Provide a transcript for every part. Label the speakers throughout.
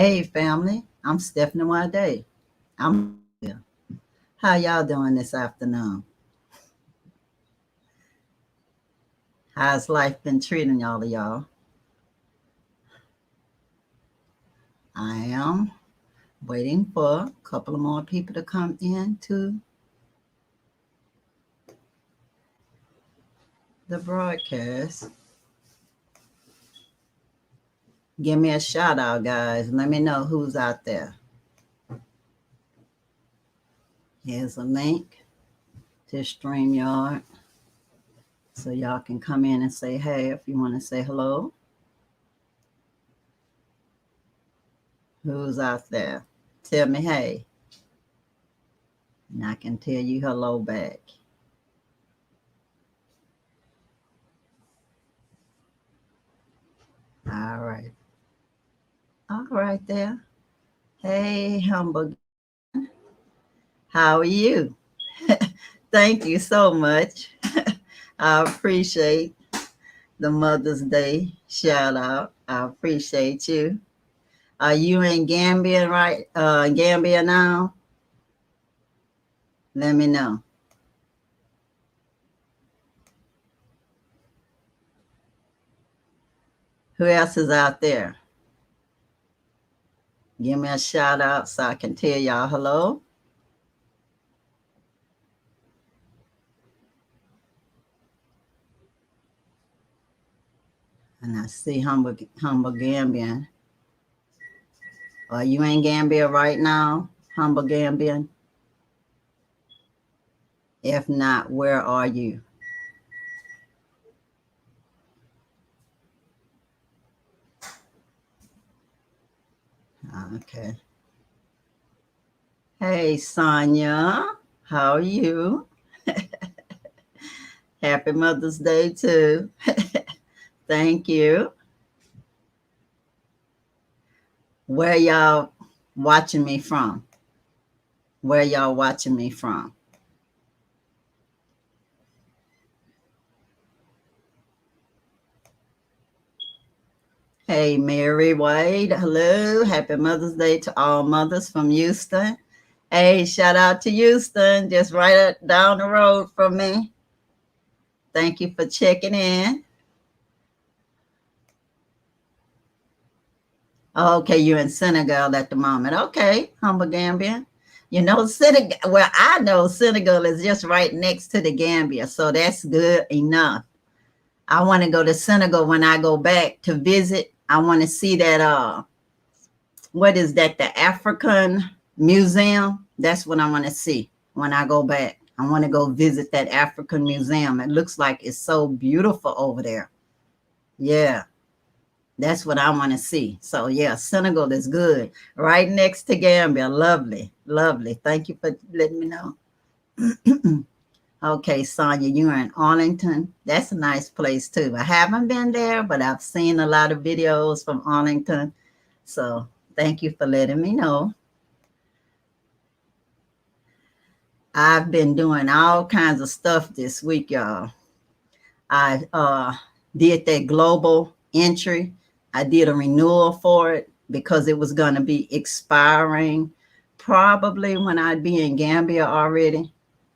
Speaker 1: Hey, family. I'm SNwadiei. I'm here. How y'all doing this afternoon? How's life been treating y'all? I am waiting for a couple of more people to come into the broadcast. Give me a shout out, guys. Let me know who's out there. Here's a link to StreamYard so y'all can come in and say hey if you want to say hello. Who's out there? Tell me hey, and I can tell you hello back. All right. All right there. Hey, humble. How are you? Thank you so much. I appreciate the Mother's Day shout out. I appreciate you. Are you in Gambia, right? Gambia now? Let me know. Who else is out there? Give me a shout out so I can tell y'all hello. And I see humble Gambian. Are you in Gambia right now, humble Gambian? If not, where are you? Okay. Hey, Sonia. How are you? Happy Mother's Day, too. Thank you. Where y'all watching me from? Where y'all watching me from? Hey, Mary Wade. Hello. Happy Mother's Day to all mothers from Houston. Hey, shout out to Houston, just right down the road from me. Thank you for checking in. Okay, you're in Senegal at the moment. Okay, humble Gambian. You know, Senegal, well, I know Senegal is just right next to the Gambia, so that's good enough. I want to go to Senegal when I go back to visit. I want to see that, what is that, the African Museum? That's what I want to see when I go back. I want to go visit that African Museum. It looks like it's so beautiful over there. Yeah. That's what I want to see. So yeah, Senegal is good. Right next to Gambia. Lovely. Lovely. Thank you for letting me know. Okay, Sonia, you're in Arlington. That's a nice place too. I haven't been there, but I've seen a lot of videos from Arlington. So thank you for letting me know. I've been doing all kinds of stuff this week, y'all. I did that global entry. I did a renewal for it because it was going to be expiring probably when I'd be in Gambia already.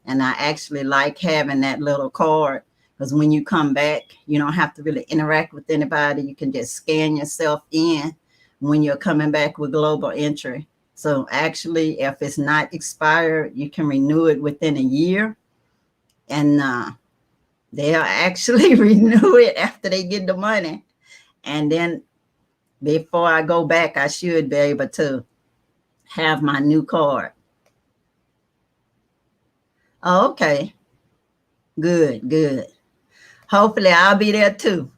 Speaker 1: And I actually like having that little card because when you come back, you don't have to really interact with anybody. You can just scan yourself in when you're coming back with global entry. So actually, if it's not expired, you can renew it within a year. And they'll actually renew it after they get the money. And then before I go back, I should be able to have my new card. Oh, okay. Good, good. Hopefully I'll be there too.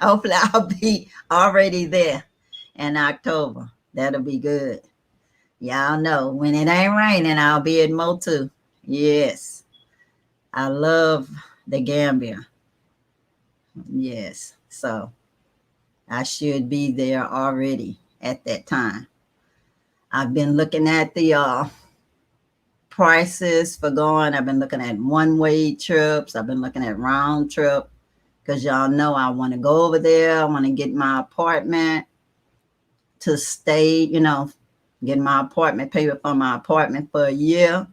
Speaker 1: Hopefully I'll be already there in October. That'll be good. Y'all know when it ain't raining, I'll be at Motu. Yes. I love the Gambia. Yes. So I should be there already at that time. I've been looking at the prices for going. I've been looking at one-way trips. I've been looking at round trip because y'all know I want to go over there. I want to get my apartment to stay, get my apartment, pay for my apartment for a year,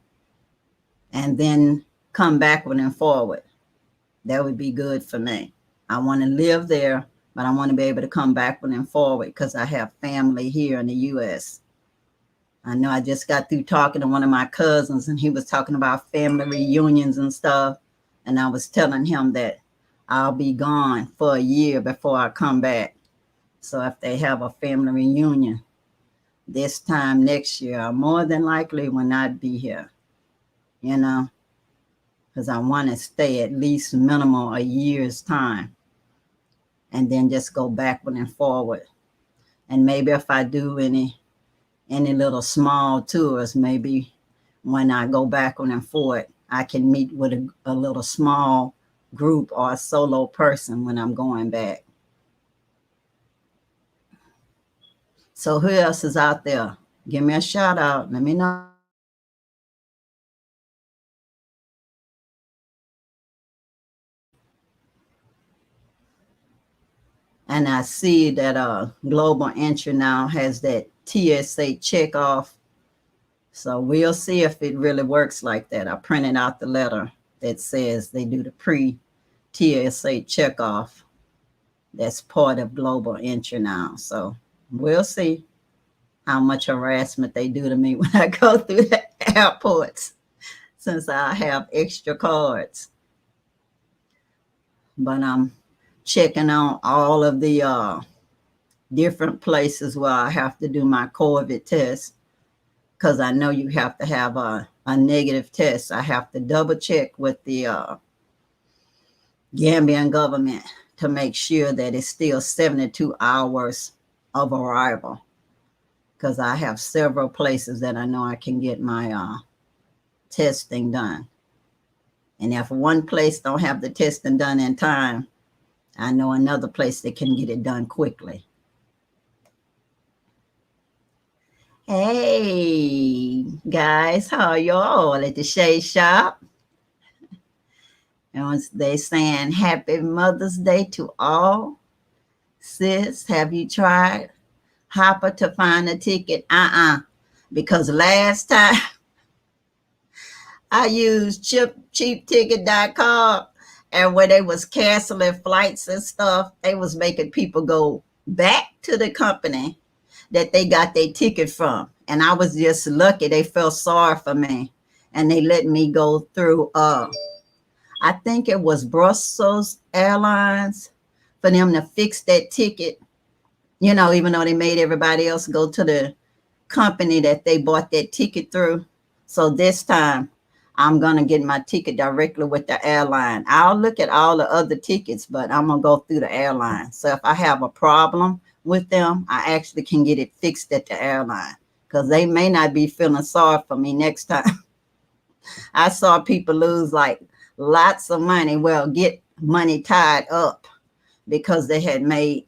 Speaker 1: and then come backward and forward. That would be good for me. I want to live there, but I want to be able to come backward and forward because I have family here in the U.S. I know I just got through talking to one of my cousins, and he was talking about family reunions and stuff. And I was telling him that I'll be gone for a year before I come back. So if they have a family reunion this time next year, I more than likely will not be here, because I want to stay at least minimal a year's time and then just go backward and forward. And maybe if I do any little small tours, maybe when I go backward and forward, I can meet with a little small group or a solo person when I'm going back. So who else is out there? Give me a shout out. Let me know. And I see that Global Entry now has that TSA check off. So we'll see if it really works like that. I printed out the letter that says they do the pre-TSA check off. That's part of Global Entry now. So we'll see how much harassment they do to me when I go through the airports, since I have extra cards. But I'm checking on all of the different places where I have to do my COVID test, because I know you have to have a negative test. I have to double check with the Gambian government to make sure that it's still 72 hours of arrival, because I have several places that I know I can get my testing done. And if one place don't have the testing done in time, I know another place that can get it done quickly. Hey, guys, how are y'all at the Shade Shop? And they saying Happy Mother's Day to all. Sis, have you tried Hopper to find a ticket? Because last time I used cheapticket.com, and when they was canceling flights and stuff, they was making people go back to the company that they got their ticket from. And I was just lucky. They felt sorry for me, and they let me go through, I think it was Brussels Airlines, for them to fix that ticket, even though they made everybody else go to the company that they bought that ticket through. So this time, I'm going to get my ticket directly with the airline. I'll look at all the other tickets, but I'm going to go through the airline. So if I have a problem with them, I actually can get it fixed at the airline, because they may not be feeling sorry for me next time. I saw people lose like lots of money. Well, get money tied up because they had made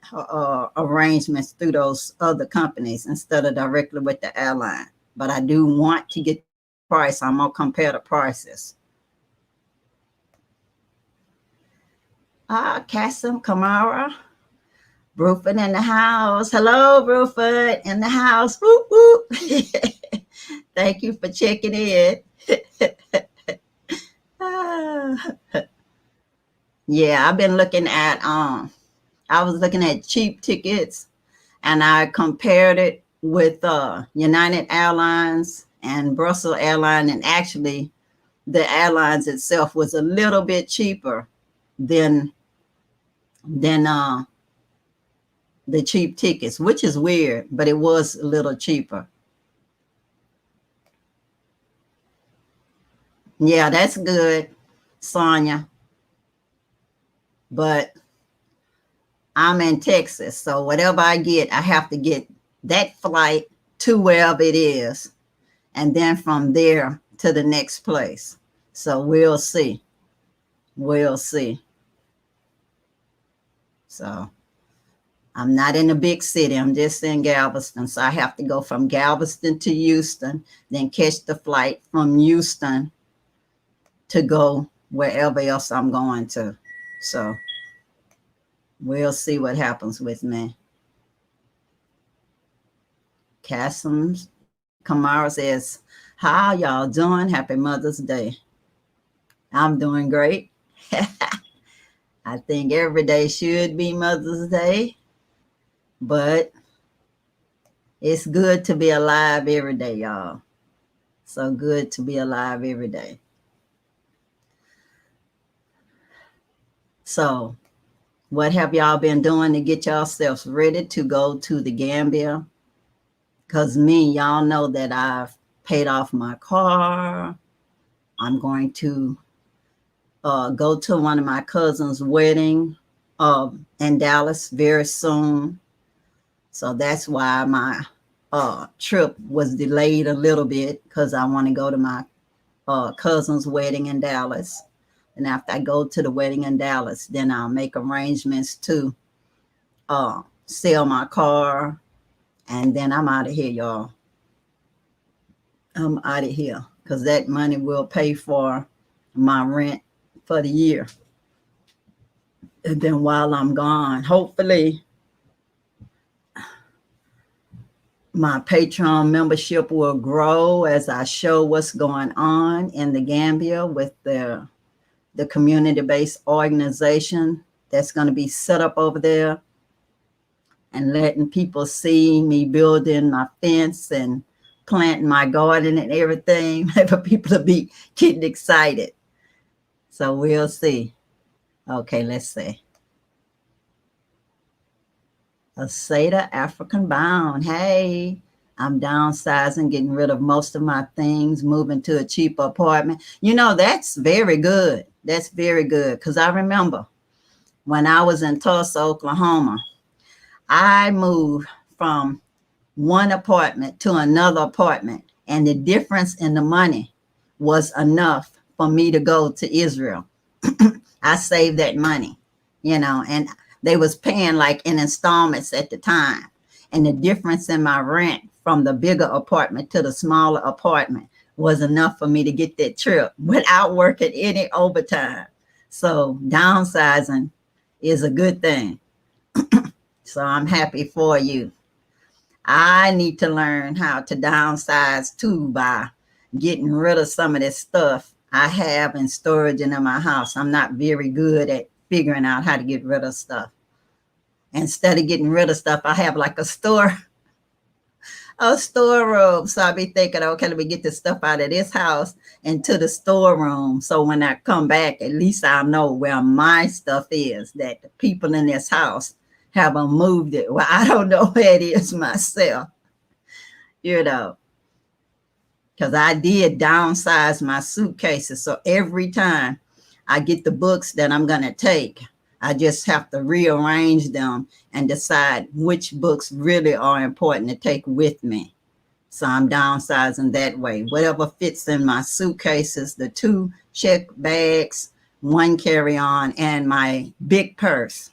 Speaker 1: arrangements through those other companies instead of directly with the airline. But I do want to get price. I'm gonna compare the prices. Kasim Kamara, Bruford in the house. Hello, Bruford in the house. Whoop, whoop. Thank you for checking in. Yeah, I've been looking at I was looking at cheap tickets, and I compared it with United Airlines and Brussels Airlines, and actually the airlines itself was a little bit cheaper than the cheap tickets, which is weird, but it was a little cheaper. Yeah, that's good, Sonia. But I'm in Texas, so whatever I get, I have to get that flight to wherever it is, and then from there to the next place. So we'll see. We'll see. So I'm not in a big city. I'm just in Galveston. So I have to go from Galveston to Houston, then catch the flight from Houston to go wherever else I'm going to. So we'll see what happens with me. Cassim Kamara says, how y'all doing? Happy Mother's Day. I'm doing great. I think every day should be Mother's Day, but it's good to be alive every day, y'all. So good to be alive every day. So what have y'all been doing to get yourselves ready to go to the Gambia? Because y'all know that I've paid off my car. I'm going to go to one of my cousin's wedding in Dallas very soon. So that's why my trip was delayed a little bit, because I want to go to my cousin's wedding in Dallas. And after I go to the wedding in Dallas, then I'll make arrangements to sell my car. And then I'm out of here, y'all. I'm out of here, because that money will pay for my rent for the year. And then while I'm gone, hopefully my Patreon membership will grow as I show what's going on in the Gambia with the community-based organization that's going to be set up over there, and letting people see me building my fence and planting my garden and everything for people to be getting excited. So we'll see. Okay, let's see. Asada African Bound. Hey, I'm downsizing, getting rid of most of my things, moving to a cheaper apartment. You know, that's very good. That's very good. Because I remember when I was in Tulsa, Oklahoma, I moved from one apartment to another apartment, and the difference in the money was enough for me to go to Israel. I saved that money, you know, and they was paying like in installments at the time. And the difference in my rent from the bigger apartment to the smaller apartment was enough for me to get that trip without working any overtime. So downsizing is a good thing. So I'm happy for you. I need to learn how to downsize too, by getting rid of some of this stuff I have in storage in my house. I'm not very good at figuring out how to get rid of stuff. Instead of getting rid of stuff, I have like a storeroom. So I'll be thinking, okay, let me get this stuff out of this house into the storeroom. So when I come back, at least I'll know where my stuff is, that the people in this house haven't moved it. Well, I don't know where it is myself, you know, because I did downsize my suitcases. So every time I get the books that I'm going to take, I just have to rearrange them and decide which books really are important to take with me. So I'm downsizing that way. Whatever fits in my suitcases, the 2 check bags, 1 carry-on, and my big purse.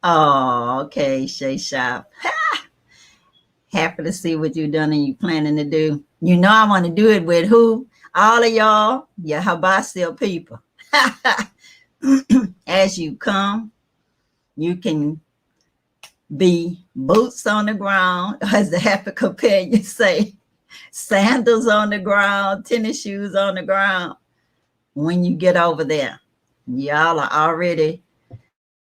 Speaker 1: Oh, okay, Shay Shop. Happy to see what you've done and you planning to do. You know I want to do it with who? All of y'all, your Habasil people. As you come, you can be boots on the ground, as the happy companion say, sandals on the ground, tennis shoes on the ground. When you get over there, y'all are already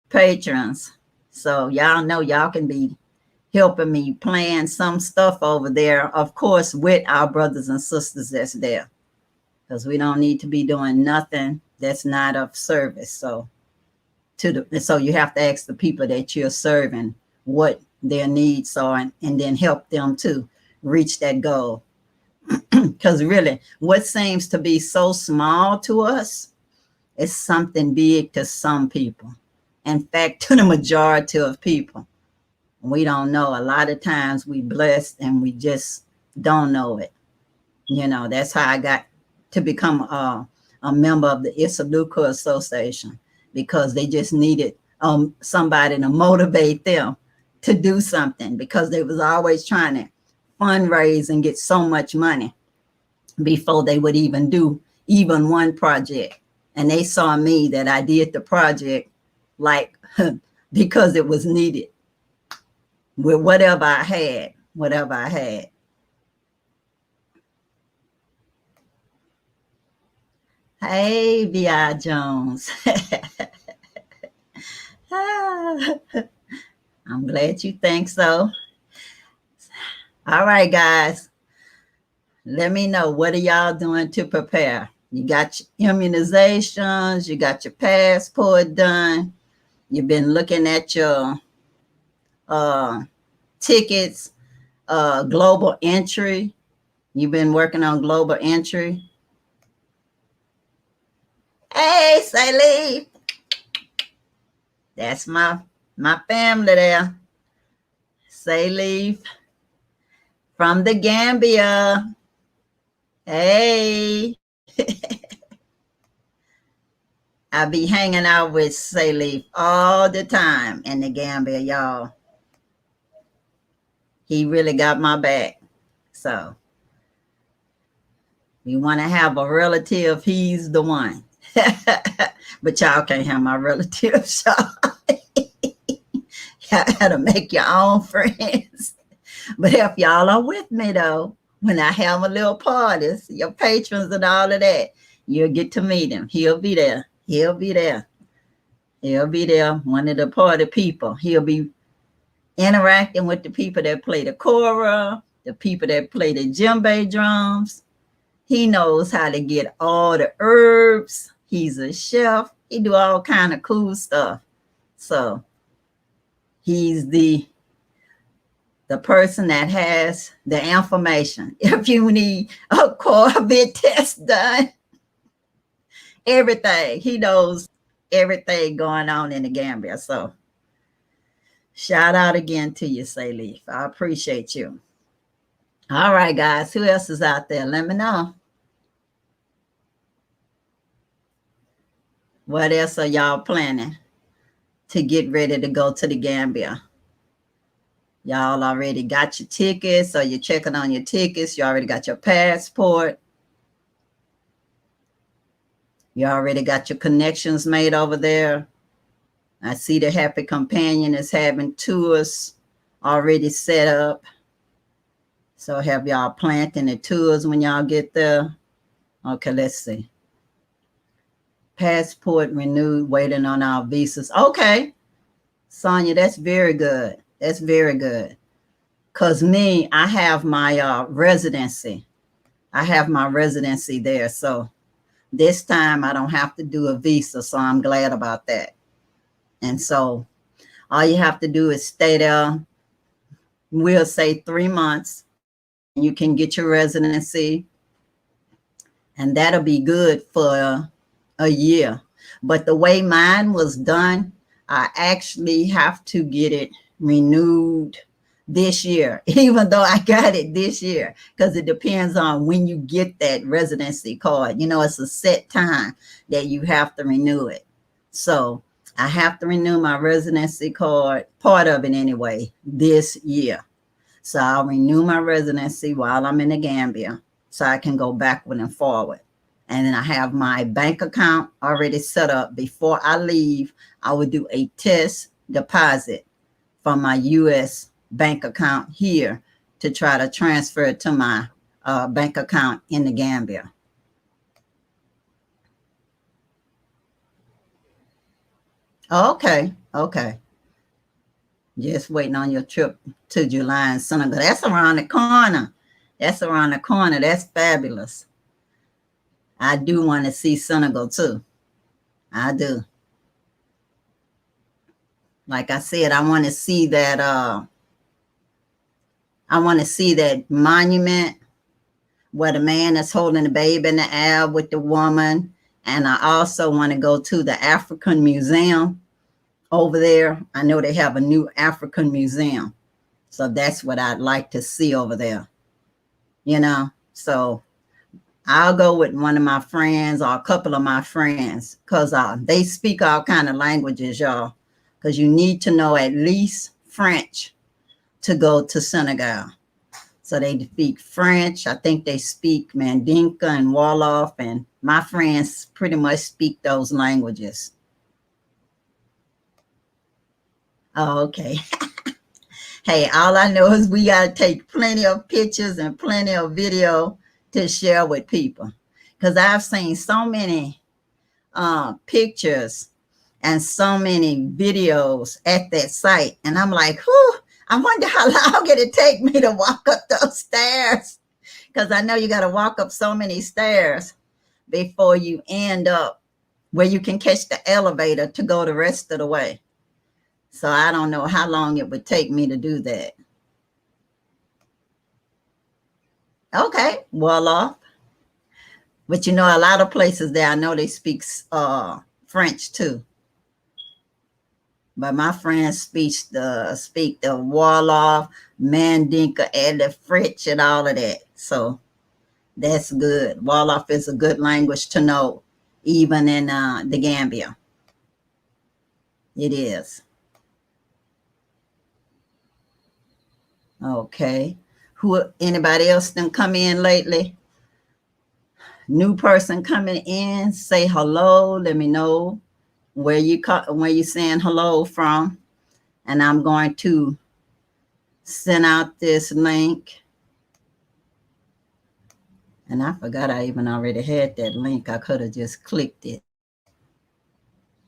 Speaker 1: patrons. So y'all know y'all can be helping me plan some stuff over there, of course, with our brothers and sisters that's there, because we don't need to be doing nothing that's not of service. So you have to ask the people that you're serving what their needs are, and then help them to reach that goal. Because really, what seems to be so small to us is something big to some people. In fact, to the majority of people, we don't know. A lot of times we blessed and we just don't know it. You know, that's how I got to become a member of the Isaluka Association, because they just needed somebody to motivate them to do something, because they was always trying to fundraise and get so much money before they would even do even one project. And they saw me that I did the project like because it was needed with whatever I had, whatever I had. Hey, V.I. Jones. I'm glad you think so. All right, guys. Let me know, what are y'all doing to prepare? You got your immunizations, you got your passport done, you've been looking at your tickets, global entry. You've been working on global entry. Hey, Salih. That's my family there. Salih from the Gambia. Hey. I be hanging out with Salih all the time in the Gambia, y'all. He really got my back. So you want to have a relative, he's the one. But y'all can't have my relative, so y'all gotta make your own friends. But if y'all are with me though, when I have a little parties, your patrons and all of that, you'll get to meet him. He'll be there. He'll be there. He'll be there. One of the party people. He'll be interacting with the people that play the kora, the people that play the djembe drums. He knows how to get all the herbs. He's a chef. He do all kind of cool stuff. So he's the person that has the information. If you need a COVID test done, everything. He knows everything going on in the Gambia. So shout out again to you, Salih. I appreciate you. All right, guys. Who else is out there? Let me know. What else are y'all planning to get ready to go to the Gambia? Y'all already got your tickets, or you're checking on your tickets. You already got your passport. You already got your connections made over there. I see the Happy Companion is having tours already set up. So have y'all planning the tours when y'all get there? Okay, let's see. Passport renewed, waiting on our visas. Okay, Sonia, that's very good. That's very good. Because me, I have my residency. I have my residency there. So this time I don't have to do a visa. So I'm glad about that. And so all you have to do is stay there. We'll say 3 months. You can get your residency. And that'll be good for a year. But the way mine was done, I actually have to get it renewed this year, even though I got it this year, because it depends on when you get that residency card. You know, it's a set time that you have to renew it. So I have to renew my residency card, part of it anyway, this year. So I'll renew my residency while I'm in the Gambia so I can go backward and forward. And then I have my bank account already set up. Before I leave, I will do a test deposit from my U.S. bank account here to try to transfer it to my bank account in the Gambia. Okay, okay. Just waiting on your trip to July in Senegal. That's around the corner. That's around the corner. That's fabulous. I do want to see Senegal too. I do. Like I said, I want to see that. I want to see that monument where the man is holding the baby in the air with the woman. And I also want to go to the African Museum over there. I know they have a new African museum. So that's what I'd like to see over there. You know, so I'll go with one of my friends or a couple of my friends, because they speak all kind of languages, y'all. Because you need to know at least French to go to Senegal. So they speak French. I think they speak Mandinka and Wolof and My friends pretty much speak those languages. Oh, okay. Hey, all I know is we got to take plenty of pictures and plenty of video to share with people. Because I've seen so many pictures and so many videos at that site. And I'm like, whew, I wonder how long it'll take me to walk up those stairs. Because I know you got to walk up so many stairs before you end up where you can catch the elevator to go the rest of the way. So I don't know how long it would take me to do that. Okay, well off. But you know, a lot of places there, I know they speak French too. But my friends speak the Wolof, Mandinka, and the French and all of that. So that's good. Wolof is a good language to know, even in the Gambia. It is. Okay. Anybody else done come in lately? New person coming in, say hello. Let me know where you saying hello from, and I'm going to send out this link. And I forgot I even already had that link. I could have just clicked it.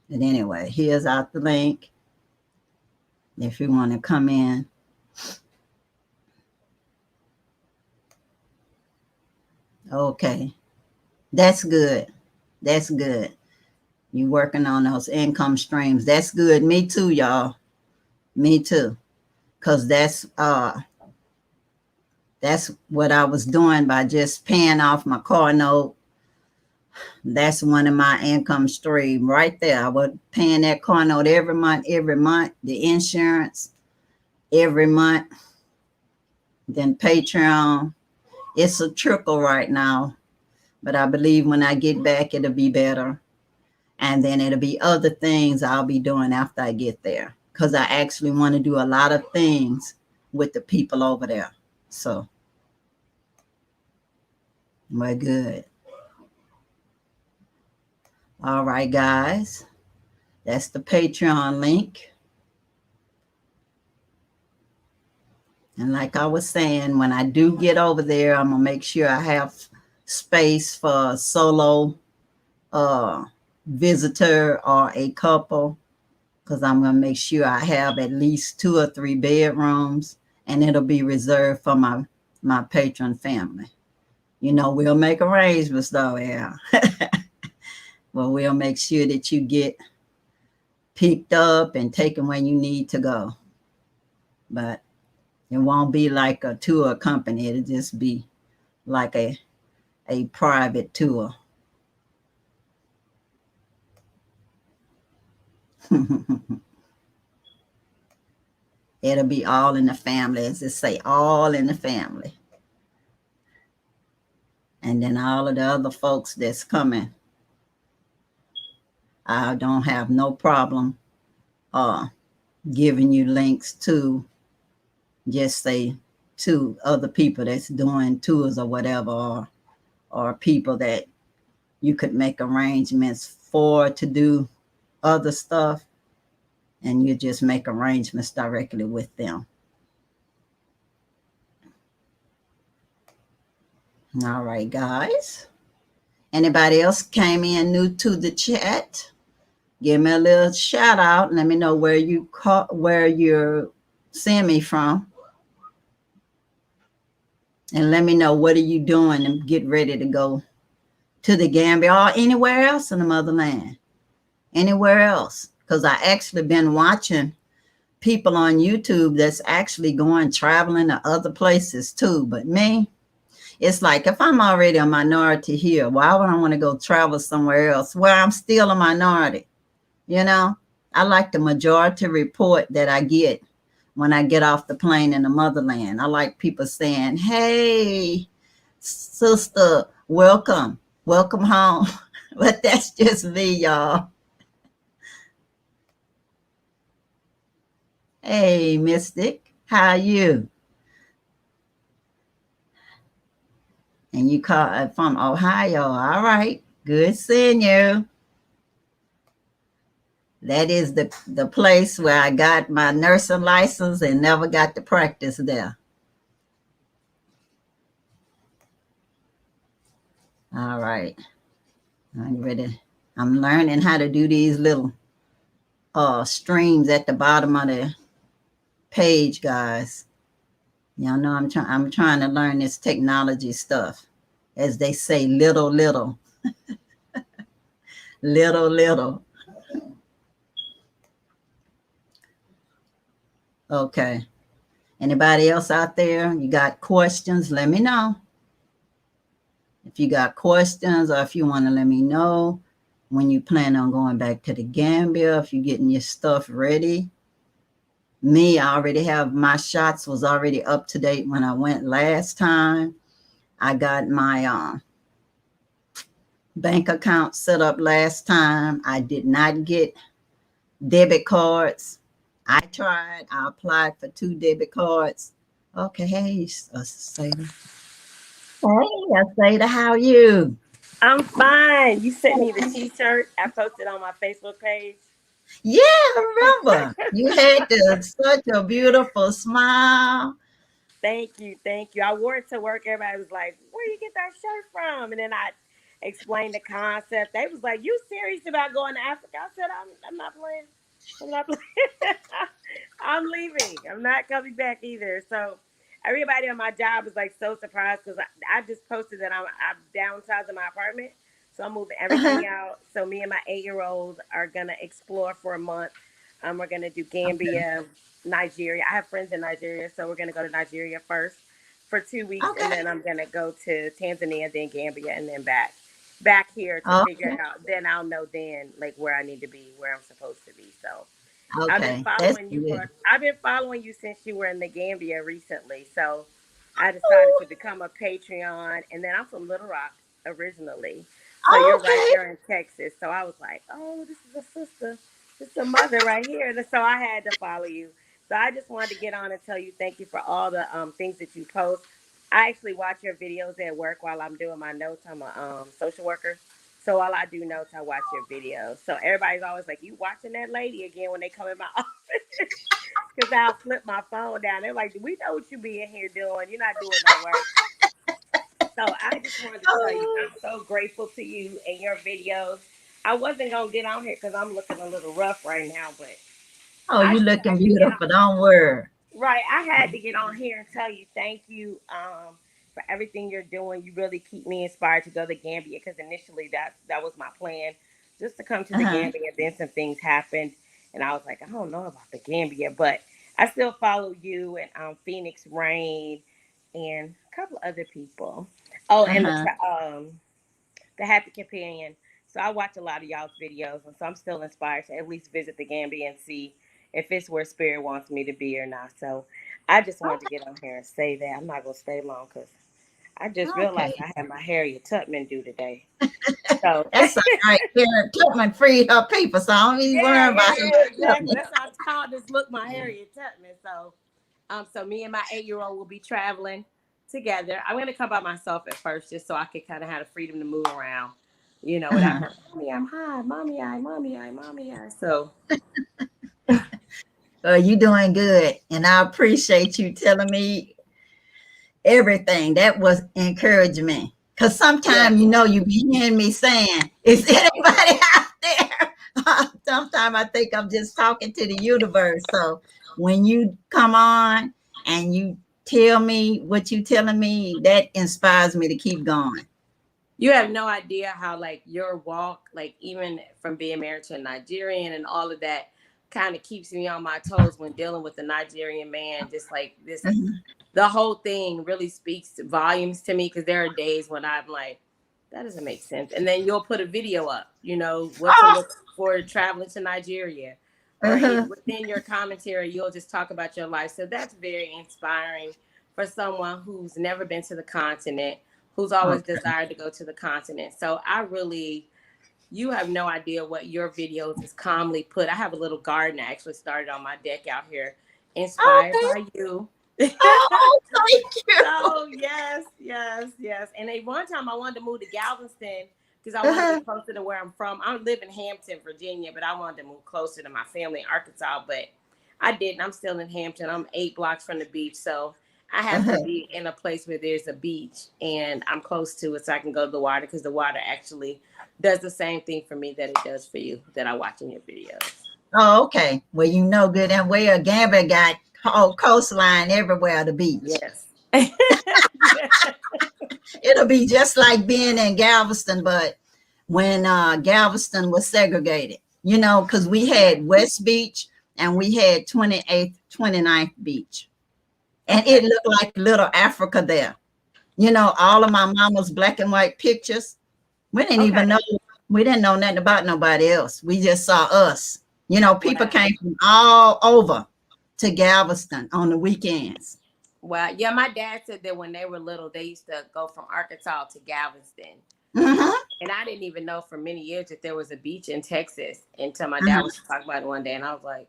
Speaker 1: But anyway, here's out the link if you want to come in. Okay, that's good. That's good. You working on those income streams. That's good. Me too, y'all. Me too. Because that's what I was doing by just paying off my car note. That's one of my income stream right there. I was paying that car note every month, the insurance every month, then Patreon. It's a trickle right now, but I believe when I get back, it'll be better. And then it'll be other things I'll be doing after I get there, because I actually want to do a lot of things with the people over there. So we're good. All right, guys. That's the Patreon link. And like I was saying, when I do get over there, I'm going to make sure I have space for a solo visitor or a couple, because I'm going to make sure I have at least 2 or 3 bedrooms, and it'll be reserved for my patron family. You know, we'll make arrangements though, yeah. Well, we'll make sure that you get picked up and taken where you need to go. But it won't be like a tour company. It'll just be like a private tour. It'll be all in the family, as they say, all in the family. And then all of the other folks that's coming, I don't have no problem giving you links to, just say, to other people that's doing tours or whatever, or people that you could make arrangements for to do other stuff, and you just make arrangements directly with them. All right, guys. Anybody else came in new to the chat? Give me a little shout out. Let me know where you're seeing me from. And let me know what are you doing and get ready to go to the Gambia or anywhere else in the motherland. Anywhere else. Because I actually been watching people on YouTube that's actually going traveling to other places too. But me, it's like, if I'm already a minority here, why would I want to go travel somewhere else where I'm still a minority? You know, I like the majority report that I get when I get off the plane in the motherland. I like people saying, hey, sister, welcome home. But that's just me, y'all. Hey, Mystic, how are you? And you call from Ohio. All right. Good seeing you. That is the place where I got my nursing license and never got to practice there. All right. I'm ready. I'm learning how to do these little streams at the bottom of the page, guys. Y'all know I'm trying to learn this technology stuff. As they say, little, little. Little, little. Okay. Anybody else out there? You got questions? Let me know. If you got questions or if you want to let me know when you plan on going back to the Gambia, if you're getting your stuff ready. Me, I already have my shots was already up to date when I went last time. I got my bank account set up last time. I did not get debit cards. I tried. I applied for 2 debit cards. Okay, hey, Sada. Hey, Sada, how are you?
Speaker 2: I'm fine. You sent me the t-shirt I posted on my Facebook page.
Speaker 1: Yeah, I remember. You had such a beautiful smile.
Speaker 2: Thank you. Thank you. I wore it to work. Everybody was like, where you get that shirt from? And then I explained the concept. They was like, you serious about going to Africa? I said, I'm not playing. I'm not playing. I'm leaving. I'm not coming back either. So everybody on my job was like so surprised because I just posted that I'm downsizing my apartment. So I'm moving everything out. So me and my 8-year-old are going to explore for a month. We're going to do
Speaker 1: Okay.
Speaker 2: Gambia, Nigeria. I have friends in Nigeria, so we're gonna go to Nigeria first for 2 weeks, and
Speaker 1: Okay.
Speaker 2: then I'm gonna go to Tanzania, then Gambia, and then back here to figure
Speaker 1: Okay.
Speaker 2: it out. Then I'll know then like where I need to be, where I'm supposed to be. So
Speaker 1: Okay. That's good.
Speaker 2: I've been following you since you were in the Gambia recently. So I decided
Speaker 1: Oh,
Speaker 2: to become a Patreon, and then I'm from Little Rock originally. So you're right
Speaker 1: okay.
Speaker 2: there in Texas. So I was like, oh, this is a sister. This is a mother right here. And so I had to follow you. So I just wanted to get on and tell you thank you for all the things that you post. I actually watch your videos at work while I'm doing my notes. I'm a social worker. So while I do notes, I watch your videos. So everybody's always like, you watching that lady again when they come in my office? Because I'll flip my phone down. They're like, we know what you be in here doing. You're not doing no work. So I just wanted to tell you,
Speaker 1: Oh,
Speaker 2: I'm so grateful to you and your videos. I wasn't going to get on here because I'm looking a little rough right now, but
Speaker 1: oh,
Speaker 2: I
Speaker 1: you
Speaker 2: just
Speaker 1: looking
Speaker 2: had to get on.
Speaker 1: beautiful. Don't worry.
Speaker 2: Right. I had to get on here and tell you thank you for everything you're doing. You really keep me inspired to go to Gambia because initially that was my plan, just to come to the
Speaker 1: Uh-huh.
Speaker 2: Gambia. Then some things happened, and I was like, I don't know about the Gambia, but I still follow you and Phoenix Rain and a couple other people. Oh, and
Speaker 1: Uh-huh.
Speaker 2: the Happy Companion. So I watch a lot of y'all's videos, and so I'm still inspired to at least visit the Gambia and see if it's where Spirit wants me to be or not. So I just wanted to
Speaker 1: Okay.
Speaker 2: get on here and say that I'm not gonna stay long because I just realized
Speaker 1: Okay.
Speaker 2: I had my Harriet Tubman due today. So
Speaker 1: That's all right. Karen Tubman freed her people, so I don't even
Speaker 2: yeah,
Speaker 1: worry
Speaker 2: yeah,
Speaker 1: about
Speaker 2: yeah,
Speaker 1: Harriet
Speaker 2: exactly.
Speaker 1: Tubman.
Speaker 2: That's how I called this look my Harriet Tubman. So me and my 8-year-old will be traveling together. I'm gonna come by myself at first, just so I can kind of have the freedom to move around, without
Speaker 1: Uh-huh.
Speaker 2: her. Mommy, I'm high. Mommy, mommy, I. So
Speaker 1: You doing good, and I appreciate you telling me everything. That was encouragement. Because
Speaker 2: yes,
Speaker 1: sometimes, you be hearing me saying, is anybody out there? Sometimes I think I'm just talking to the universe. So when you come on and you tell me what you telling me, that inspires me to keep going.
Speaker 2: you have no idea how like your walk, like even from being married to a Nigerian and all of that, kind of keeps me on my toes when dealing with a Nigerian man. Just like this,
Speaker 1: Mhm.
Speaker 2: the whole thing really speaks volumes to me because there are days when I'm like, that doesn't make sense. And then you'll put a video up, what to
Speaker 1: Oh,
Speaker 2: look for traveling to Nigeria. Or
Speaker 1: uh-huh,
Speaker 2: within your commentary, you'll just talk about your life. So that's very inspiring for someone who's never been to the continent, who's always
Speaker 1: okay.
Speaker 2: desired to go to the continent. So you have no idea what your videos is calmly put. I have a little garden I actually started on my deck out here, inspired
Speaker 1: Okay.
Speaker 2: by you.
Speaker 1: Oh, thank you.
Speaker 2: So yes, yes, yes. And one time I wanted to move to Galveston because I want to get closer to where I'm from. I live in Hampton, Virginia, but I wanted to move closer to my family in Arkansas, but I didn't. I'm still in Hampton. I'm 8 blocks from the beach, so I have to be in a place where there's a beach and I'm close to it so I can go to the water, because the water actually does the same thing for me that it does for you that I watch in your videos.
Speaker 1: Oh, okay. Well, you know good and well, Gambia got whole coastline everywhere, the beach.
Speaker 2: Yes.
Speaker 1: It'll be just like being in Galveston, but when Galveston was segregated, you know, because we had West Beach and we had 28th, 29th Beach. And it looked like little Africa there. You know, all of my mama's black and white pictures. We didn't even know, we didn't know nothing about nobody else. We just saw us. You know, people came from all over to Galveston on the weekends.
Speaker 2: Wow. Yeah, my dad said that when they were little, they used to go from Arkansas to Galveston. And I didn't even know for many years that there was a beach in Texas until my dad was talking about it one day. And I was like,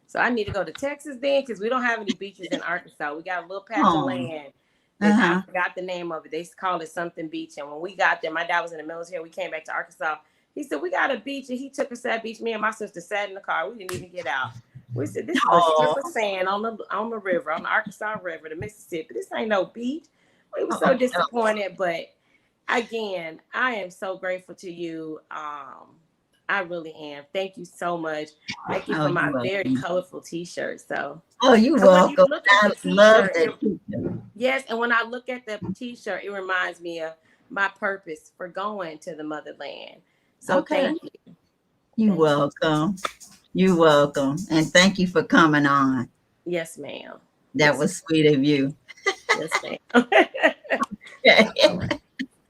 Speaker 2: so I need to go to Texas then, because we don't have any beaches in Arkansas. We got a little patch of land. I forgot the name of it. They called it something beach. And when we got there, my dad was in the military. We came back to Arkansas. He said, we got a beach. And he took us to that beach. Me and my sister sat in the car. We didn't even get out. We said, this is a strip of sand on the river, on the Arkansas River, the Mississippi. This ain't no beach. We were so disappointed. But again, I am so grateful to you. I really am. Thank you so much. Thank you for my very colorful t-shirt. So
Speaker 1: you're welcome. I love that.
Speaker 2: Yes, and when I look at the t-shirt, it reminds me of my purpose for going to the motherland. So thank you.
Speaker 1: You're welcome. You're welcome. And thank you for coming on.
Speaker 2: Yes, ma'am.
Speaker 1: That was sweet of you.
Speaker 2: Yes, ma'am.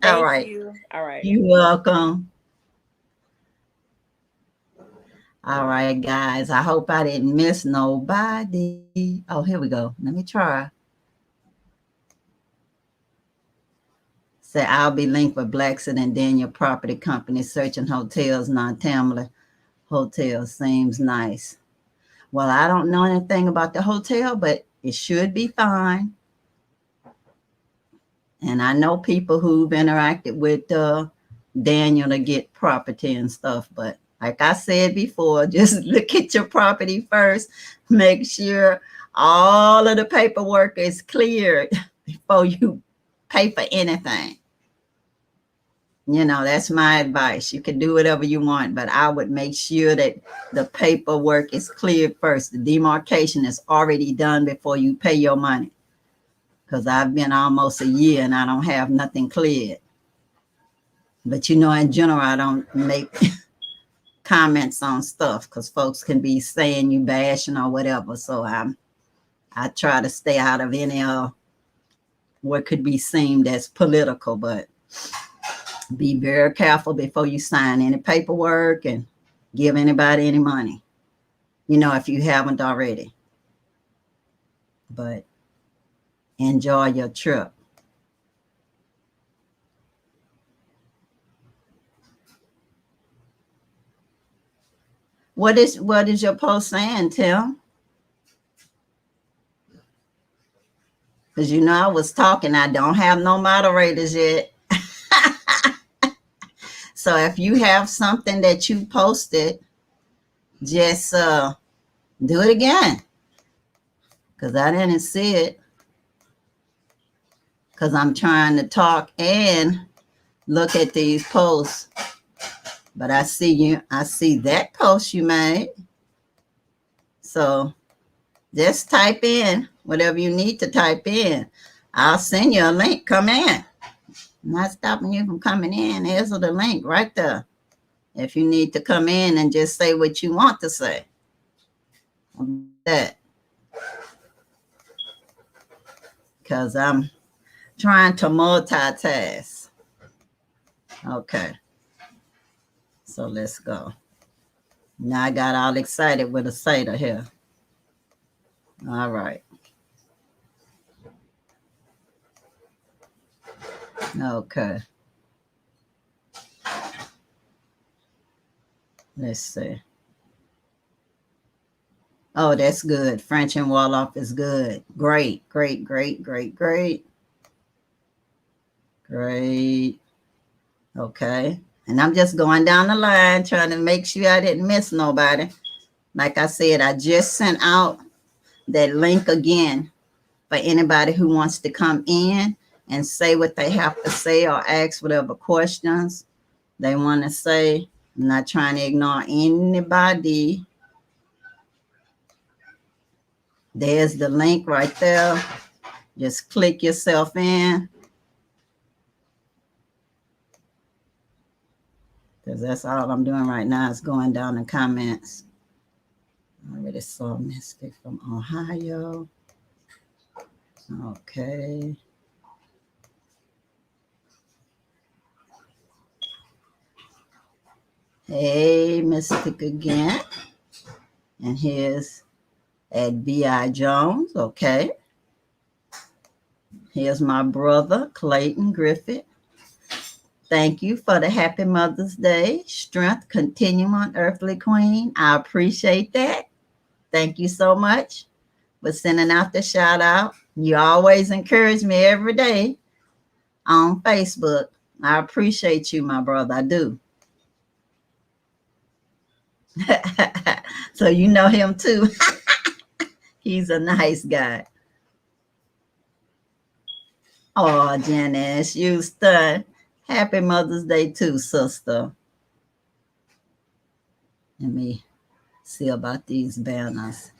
Speaker 1: All right.
Speaker 2: All right.
Speaker 1: You're welcome. All right, guys. I hope I didn't miss nobody. Oh, here we go. Let me try. Say, I'll be linked with Blackson and Daniel Property Company searching hotels, non-Tamla hotels. Seems nice. Well, I don't know anything about the hotel, but it should be fine. And I know people who've interacted with Daniel to get property and stuff, but like I said before, just look at your property first. Make sure all of the paperwork is cleared before you pay for anything. You know, that's my advice. You can do whatever you want, but I would make sure that the paperwork is cleared first. The demarcation is already done before you pay your money. Because I've been almost a year and I don't have nothing cleared. But you know, in general, I don't make comments on stuff because folks can be saying you bashing or whatever. So I try to stay out of any what could be seen as political, but be very careful before you sign any paperwork and give anybody any money, you know, if you haven't already. But enjoy your trip. What is your post saying, Tim? Because you know I was talking. I don't have no moderators yet. So if you have something that you posted, just do it again. Because I didn't see it. Because I'm trying to talk and look at these posts. But I see you. I see that post you made. So just type in whatever you need to type in. I'll send you a link. Come in. I'm not stopping you from coming in. There's the link right there. If you need to come in and just say what you want to say. That. Because I'm trying to multitask. Okay. So let's go. Now I got all excited with a Seder here. All right. Okay. Let's see. Oh, that's good. French and Wolof is good. Great, great, great, great, great. Great. Okay. And I'm just going down the line trying to make sure I didn't miss nobody. Like I said, I just sent out that link again for anybody who wants to come in and say what they have to say or ask whatever questions they want to say. I'm not trying to ignore anybody. There's the link right there. Just click yourself in. Because that's all I'm doing right now is going down the comments. I already saw Mystic from Ohio. Okay. Hey, Mystic again. And here's at B.I. Jones. Okay. Here's my brother, Clayton Griffith. Thank you for the happy Mother's Day. Strength, continuum, earthly queen. I appreciate that. Thank you so much for sending out the shout out. You always encourage me every day on Facebook. I appreciate you, my brother. I do. So you know him too. He's a nice guy. Oh, Janice, Houston. Happy Mother's Day too, sister. Let me see about these banners.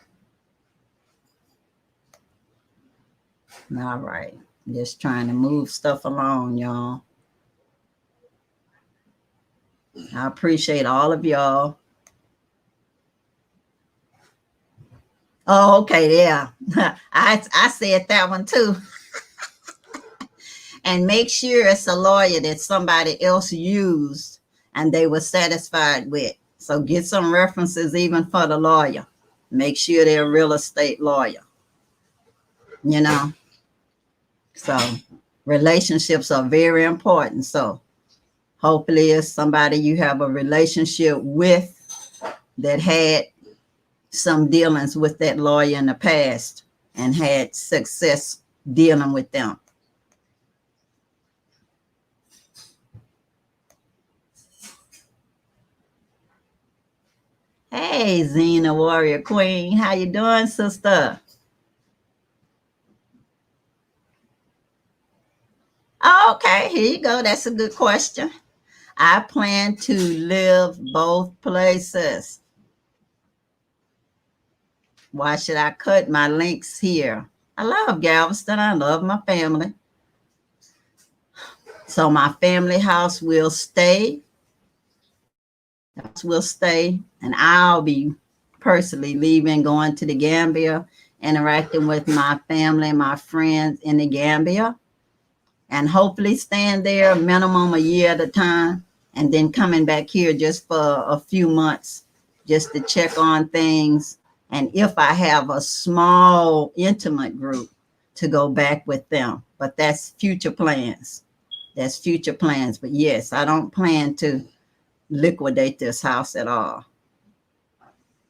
Speaker 1: All right. Just trying to move stuff along, y'all. I appreciate all of y'all. Oh, okay, yeah. I said that one too. And make sure it's a lawyer that somebody else used and they were satisfied with. So get some references even for the lawyer. Make sure they're a real estate lawyer. You know? So relationships are very important. So hopefully it's somebody you have a relationship with that had some dealings with that lawyer in the past and had success dealing with them. Hey, Zena Warrior Queen. How you doing, sister? Okay, here you go. That's a good question. I plan to live both places. Why should I cut my links here? I love Galveston. I love my family. So my family house will stay. And I'll be personally leaving, going to the Gambia, interacting with my family and my friends in the Gambia, and hopefully staying there minimum a year at a time, and then coming back here just for a few months just to check on things. And if I have a small intimate group, to go back with them. But that's future plans. That's future plans. But yes, I don't plan to liquidate this house at all.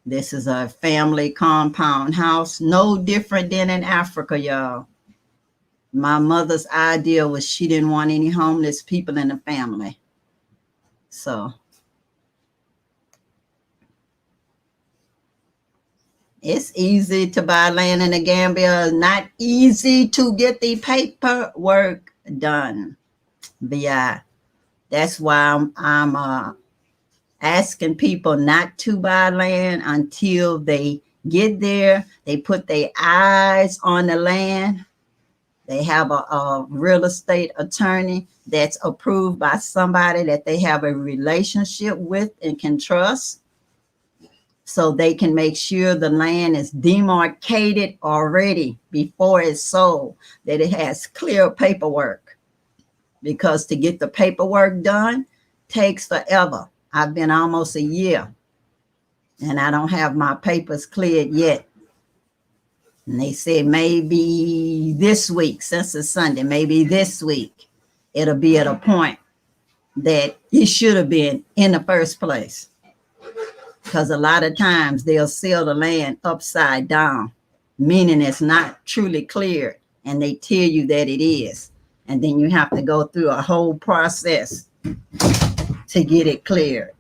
Speaker 1: This is a family compound house, no different than in Africa, y'all. My mother's idea was she didn't want any homeless people in the family. So it's easy to buy land in the Gambia, not easy to get the paperwork done. But yeah, that's why I'm asking people not to buy land until they get there. They put their eyes on the land. They have a real estate attorney that's approved by somebody that they have a relationship with and can trust. So they can make sure the land is demarcated already before it's sold, that it has clear paperwork. Because to get the paperwork done takes forever. I've been almost a year and I don't have my papers cleared yet. And they said maybe this week, since it's Sunday, maybe this week, it'll be at a point that it should have been in the first place. Because a lot of times they'll sell the land upside down, meaning it's not truly cleared, and they tell you that it is. And then you have to go through a whole process to get it cleared.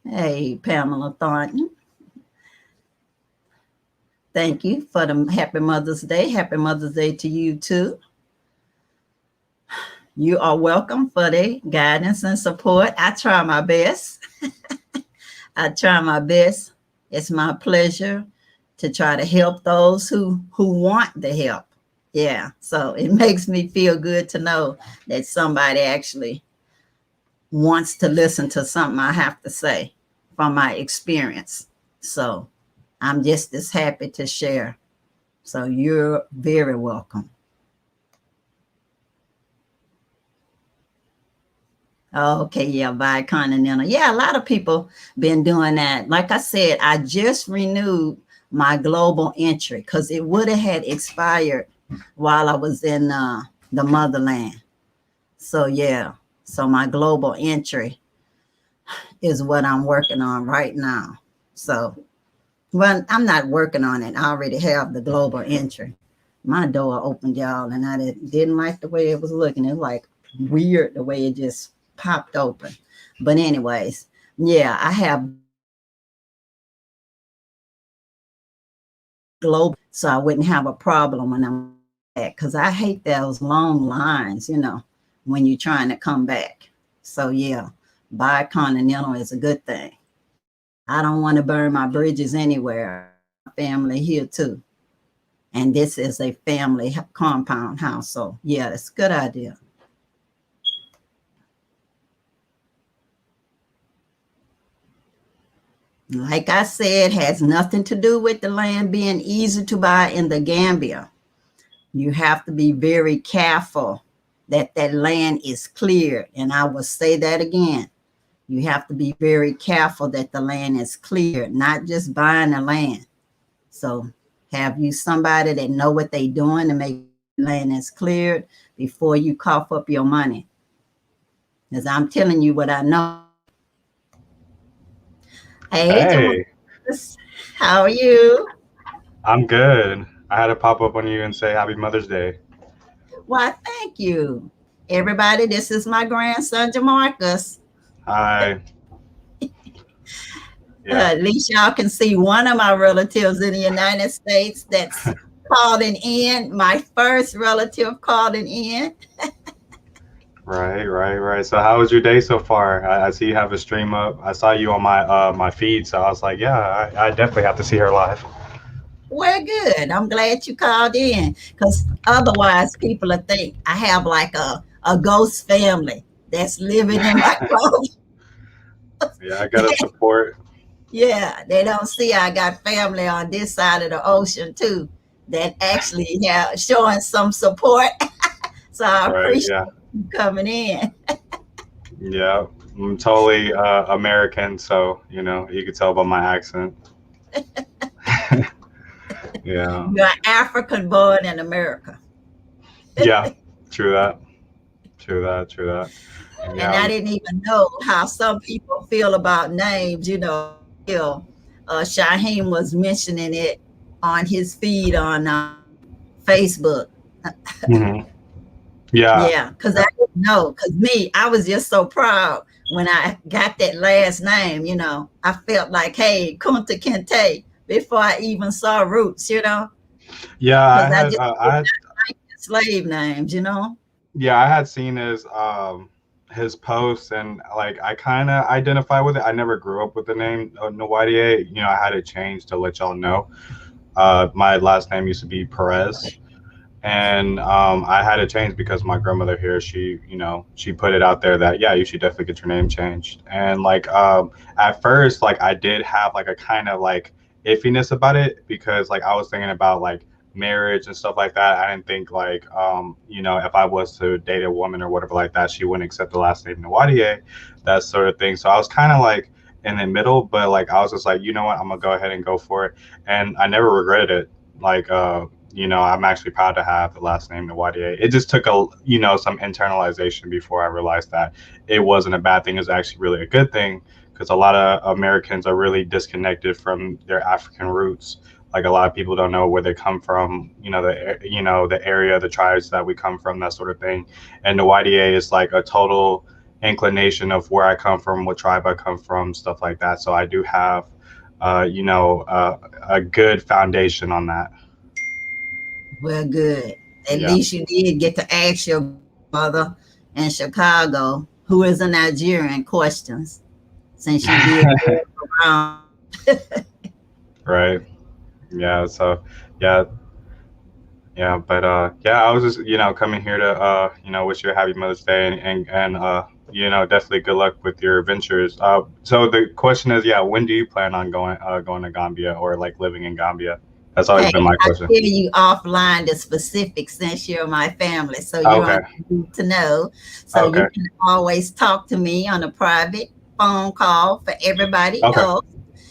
Speaker 1: Hey, Pamela Thornton. Thank you for the Happy Mother's Day. Happy Mother's Day to you too. You are welcome for the guidance and support. I try my best. I try my best. It's my pleasure to try to help those who want the help. Yeah. So it makes me feel good to know that somebody actually wants to listen to something I have to say from my experience. So I'm just as happy to share. So you're very welcome. Okay, yeah, bicontinental. Yeah, a lot of people been doing that. Like I said, I just renewed my global entry because it would have had expired while I was in the motherland. So yeah, so my global entry is what I'm working on right now. So, well, I'm not working on it. I already have the global entry. My door opened, y'all, and I didn't like the way it was looking. It was like weird the way it just popped open. But anyways, yeah, I have global, so I wouldn't have a problem when I'm back, because I hate those long lines, when you're trying to come back. So yeah, bicontinental is a good thing. I don't want to burn my bridges anywhere. Family here too. And this is a family compound house. So yeah, it's a good idea. Like I said, has nothing to do with the land being easy to buy in the Gambia. You have to be very careful that that land is cleared. And I will say that again. You have to be very careful that the land is cleared, not just buying the land. So have you somebody that know what they're doing to make the land is cleared before you cough up your money. Because I'm telling you what I know. Hey,
Speaker 3: Hey,
Speaker 1: Jamarcus, how are you?
Speaker 3: I'm good. I had to pop up on you and say Happy Mother's Day.
Speaker 1: Why, thank you. Everybody, this is my grandson, Jamarcus.
Speaker 3: Hi. Yeah.
Speaker 1: At least y'all can see one of my relatives in the United States that's calling in. My first relative calling in.
Speaker 3: Right. So how was your day so far? I see you have a stream up. I saw you on my feed, so I was like, yeah, I definitely have to see her live.
Speaker 1: We're good. I'm glad you called in, because otherwise people will think I have like a ghost family that's living in my clothes.
Speaker 3: Yeah, I gotta support.
Speaker 1: Yeah, they don't see I got family on this side of the ocean too that actually have showing some support. So I
Speaker 3: Right.
Speaker 1: appreciate
Speaker 3: Yeah.
Speaker 1: you coming in.
Speaker 3: Yeah. I'm totally American, so you could tell by my accent. Yeah.
Speaker 1: You're African born in America.
Speaker 3: Yeah. True that. True that. And
Speaker 1: And
Speaker 3: yeah.
Speaker 1: I didn't even know how some people feel about names, until Shaheem was mentioning it on his feed on Facebook.
Speaker 3: Mhm. Yeah.
Speaker 1: Yeah, because I didn't know. Because I was just so proud when I got that last name. I felt like, hey, Kunta Kinte before I even saw Roots.
Speaker 3: Yeah. I
Speaker 1: Because I
Speaker 3: had
Speaker 1: just did not like the slave names.
Speaker 3: Yeah, I had seen his posts, and like I kind of identify with it. I never grew up with the name Nwadiei. I had it changed to let y'all know. My last name used to be Perez, and I had it changed because my grandmother here, she put it out there that yeah, you should definitely get your name changed. And like at first, like I did have like a kind of like iffiness about it because like I was thinking about like marriage and stuff like that. I didn't think like if I was to date a woman or whatever like that, she wouldn't accept the last name Nawadier, that sort of thing. So I was kind of like in the middle, but like I was just like, you know what, I'm gonna go ahead and go for it, and I never regretted it. Like I'm actually proud to have the last name Nwadiei. It just took some internalization before I realized that it wasn't a bad thing. It's actually really a good thing because a lot of Americans are really disconnected from their African roots. Like a lot of people don't know where they come from, the area, the tribes that we come from, that sort of thing. And the YDA is like a total inclination of where I come from, what tribe I come from, stuff like that. So I do have, a good foundation on that.
Speaker 1: Well, good. At
Speaker 3: Yeah.
Speaker 1: least you did get to ask your mother in Chicago, who is a Nigerian, questions, since you did go around.
Speaker 3: Right. Yeah. So, yeah. Yeah. But, yeah, I was just, coming here to, wish you a happy Mother's Day and definitely good luck with your ventures. So the question is, yeah, when do you plan on going to Gambia or like living in Gambia? That's always
Speaker 1: Hey,
Speaker 3: been my
Speaker 1: I
Speaker 3: question.
Speaker 1: tell you offline the specifics since you're my family, so you
Speaker 3: Okay.
Speaker 1: don't need to know. So you
Speaker 3: Okay.
Speaker 1: can always talk to me on a private phone call for everybody
Speaker 3: Okay.
Speaker 1: else.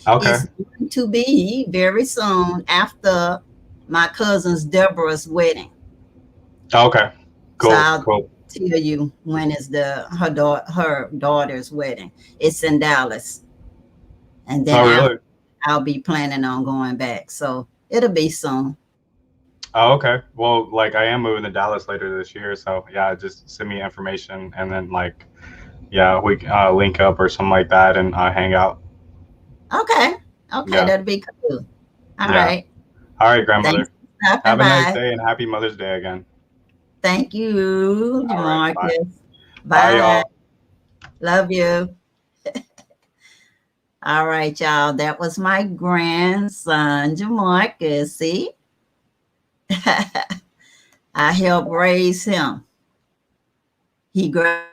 Speaker 3: Okay.
Speaker 1: It's going to be very soon after my cousin's Deborah's wedding.
Speaker 3: Okay.
Speaker 1: So
Speaker 3: Cool.
Speaker 1: I'll
Speaker 3: Cool.
Speaker 1: tell you when is her daughter's wedding. It's in Dallas, and then
Speaker 3: Oh,
Speaker 1: after
Speaker 3: really?
Speaker 1: I'll be planning on going back. So it'll be soon.
Speaker 3: Oh, okay. Well, like I am moving to Dallas later this year, so yeah, just send me information and then like, yeah, we can link up or something like that and hang out.
Speaker 1: Okay. Okay,
Speaker 3: Yeah.
Speaker 1: that'll be cool. All
Speaker 3: Yeah.
Speaker 1: right.
Speaker 3: All right,
Speaker 1: Thanks
Speaker 3: grandmother.
Speaker 1: for stopping
Speaker 3: Have a nice
Speaker 1: by.
Speaker 3: day and happy Mother's Day again.
Speaker 1: Thank you,
Speaker 3: All right. Bye.
Speaker 1: Marcus.
Speaker 3: Bye,
Speaker 1: Bye.
Speaker 3: y'all.
Speaker 1: Love you. All right, y'all. That was my grandson, Jamarcus. See, I helped raise him. He graduated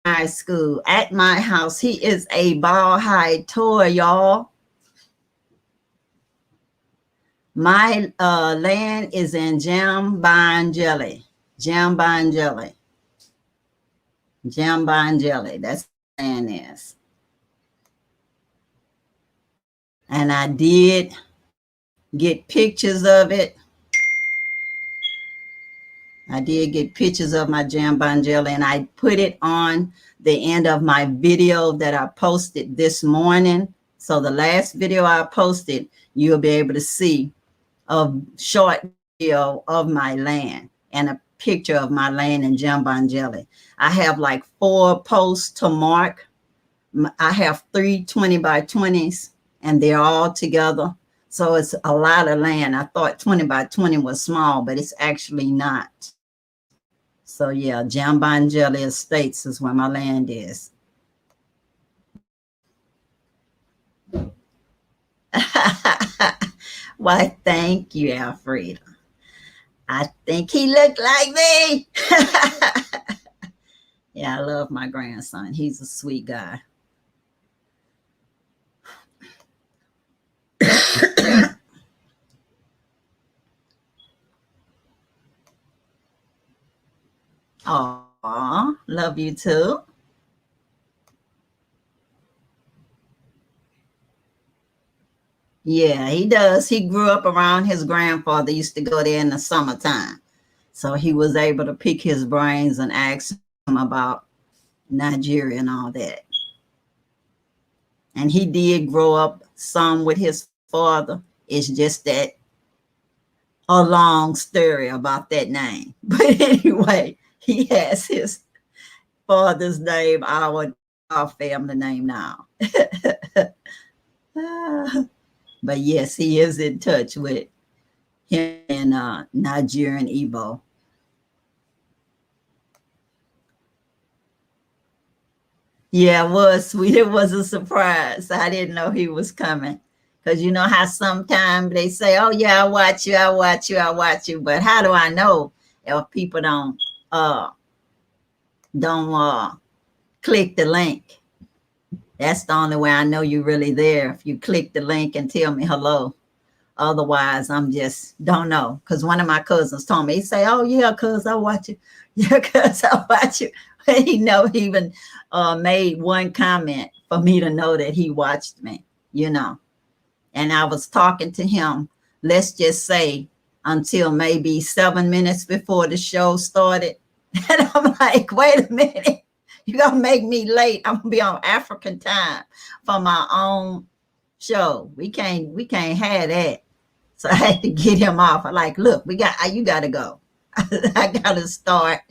Speaker 1: high school at my house. He is a ball high toy, y'all. My land is in Jambanjelly. Jambanjelly. Jambanjelly. That's what land is. And I did get pictures of it. I did get pictures of my Jambanjelly, and I put it on the end of my video that I posted this morning. So the last video I posted, you'll be able to see a short video of my land and a picture of my land in Jambanjelly. I have like 4 posts to mark. I have 3 20 by 20s, and they're all together. So it's a lot of land. I thought 20 by 20 was small, but it's actually not. So yeah, Jambanjelly Estates is where my land is. Why, thank you, Alfreda. I think he looked like me. Yeah, I love my grandson. He's a sweet guy. Aw, love you too. Yeah, he does. He grew up around his grandfather, used to go there in the summertime. So he was able to pick his brains and ask him about Nigeria and all that. And he did grow up some with his father. It's just that a long story about that name. But anyway, he has his father's name, our family name now. But yes, he is in touch with him and Nigerian Igbo. Yeah, it was sweet. It was a surprise. I didn't know he was coming. Because you know how sometimes they say, oh yeah, I watch you, I watch you, I watch you. But how do I know if people don't click the link? That's the only way I know you're really there. If you click the link and tell me hello. Otherwise, I'm just don't know. Because one of my cousins told me, he say, oh yeah, cuz I watch you. Yeah, cuz I watch you. He even made one comment for me to know that he watched me, you know. And I was talking to him, let's just say until maybe 7 minutes before the show started. And I'm like, wait a minute, you're gonna make me late. I'm gonna be on African time for my own show. We can't have that. So I had to get him off. I'm like, look, you got to go. I got to start.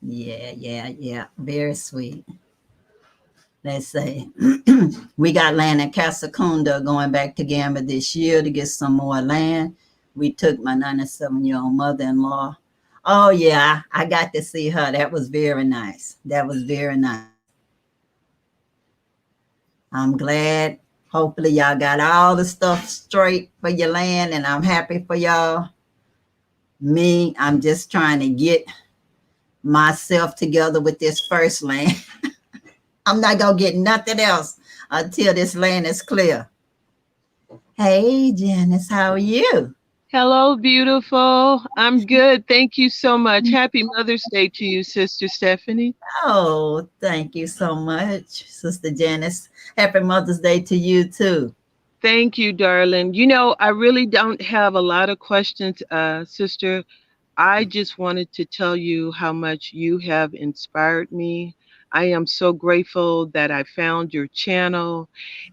Speaker 1: Yeah. Very sweet. Let's say we got land in Casacunda going back to Gambia this year to get some more land. We took my 97-year-old mother-in-law. Oh yeah, I got to see her. That was very nice. That was very nice. I'm glad. Hopefully y'all got all the stuff straight for your land, and I'm happy for y'all. Me, I'm just trying to get myself together with this first land. I'm not gonna get nothing else until this land is clear. Hey, Janice, how are you?
Speaker 4: Hello, beautiful. I'm good. Thank you so much. Happy Mother's Day to you, Sister Stephanie.
Speaker 1: Oh, thank you so much, Sister Janice. Happy Mother's Day to you too.
Speaker 4: Thank you, darling. You know, I really don't have a lot of questions, Sister. I just wanted to tell you how much you have inspired me. I am so grateful that I found your channel,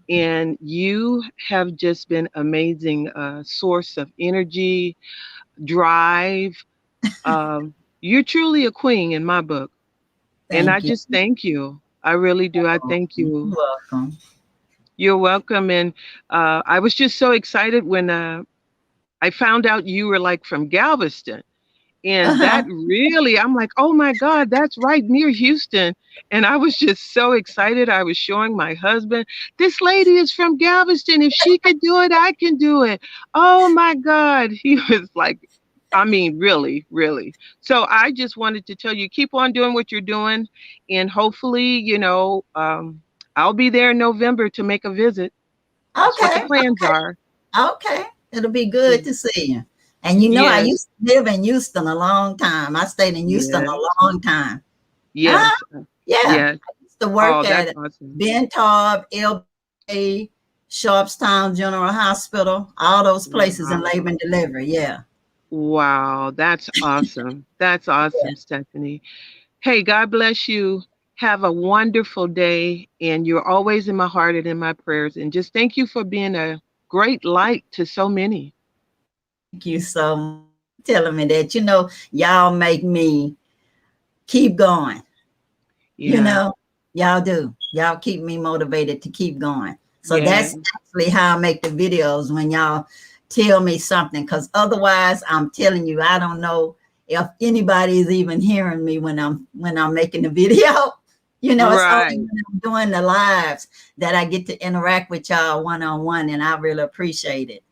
Speaker 4: and you have just been amazing source of energy, drive. You're truly a queen in my book. And I
Speaker 1: Thank you.
Speaker 4: just thank you. I really do. I thank
Speaker 1: You're
Speaker 4: you.
Speaker 1: welcome.
Speaker 4: You're welcome. And I was just so excited when I found out you were like from Galveston. And that really, I'm like, oh my God, that's right near Houston. And I was just so excited. I was showing my husband, this lady is from Galveston. If she could do it, I can do it. Oh my God. He was like, I mean, really, really. So I just wanted to tell you, keep on doing what you're doing. And hopefully, I'll be there in November to make a visit. That's what the
Speaker 1: Okay,
Speaker 4: plans are.
Speaker 1: okay. It'll be good
Speaker 4: Yeah.
Speaker 1: to see you. And you know, I
Speaker 4: Yes.
Speaker 1: used to live in Houston a long time. I stayed in Houston
Speaker 4: Yes.
Speaker 1: a long time. Uh,
Speaker 4: Yes.
Speaker 1: yeah.
Speaker 4: Yes.
Speaker 1: I used to work
Speaker 4: Oh, that's
Speaker 1: at
Speaker 4: awesome.
Speaker 1: Ben Taub, LBA, Sharpstown General Hospital, all those places in labor and
Speaker 4: Wow.
Speaker 1: delivery. Yeah.
Speaker 4: Wow. That's awesome. That's awesome, Stephanie. Hey, God bless you. Have a wonderful day. And you're always in my heart and in my prayers. And just thank you for being a great light to so many.
Speaker 1: Thank you so much for telling me that. You know, y'all make me keep going. You
Speaker 4: Yeah.
Speaker 1: know, y'all do. Y'all keep me motivated to keep going. So
Speaker 4: Yeah.
Speaker 1: that's actually how I make the videos when y'all tell me something. Because otherwise, I'm telling you, I don't know if anybody is even hearing me when I'm making the video. You know, it's only
Speaker 4: Right.
Speaker 1: when I'm doing the lives that I get to interact with y'all one-on-one, and I really appreciate it.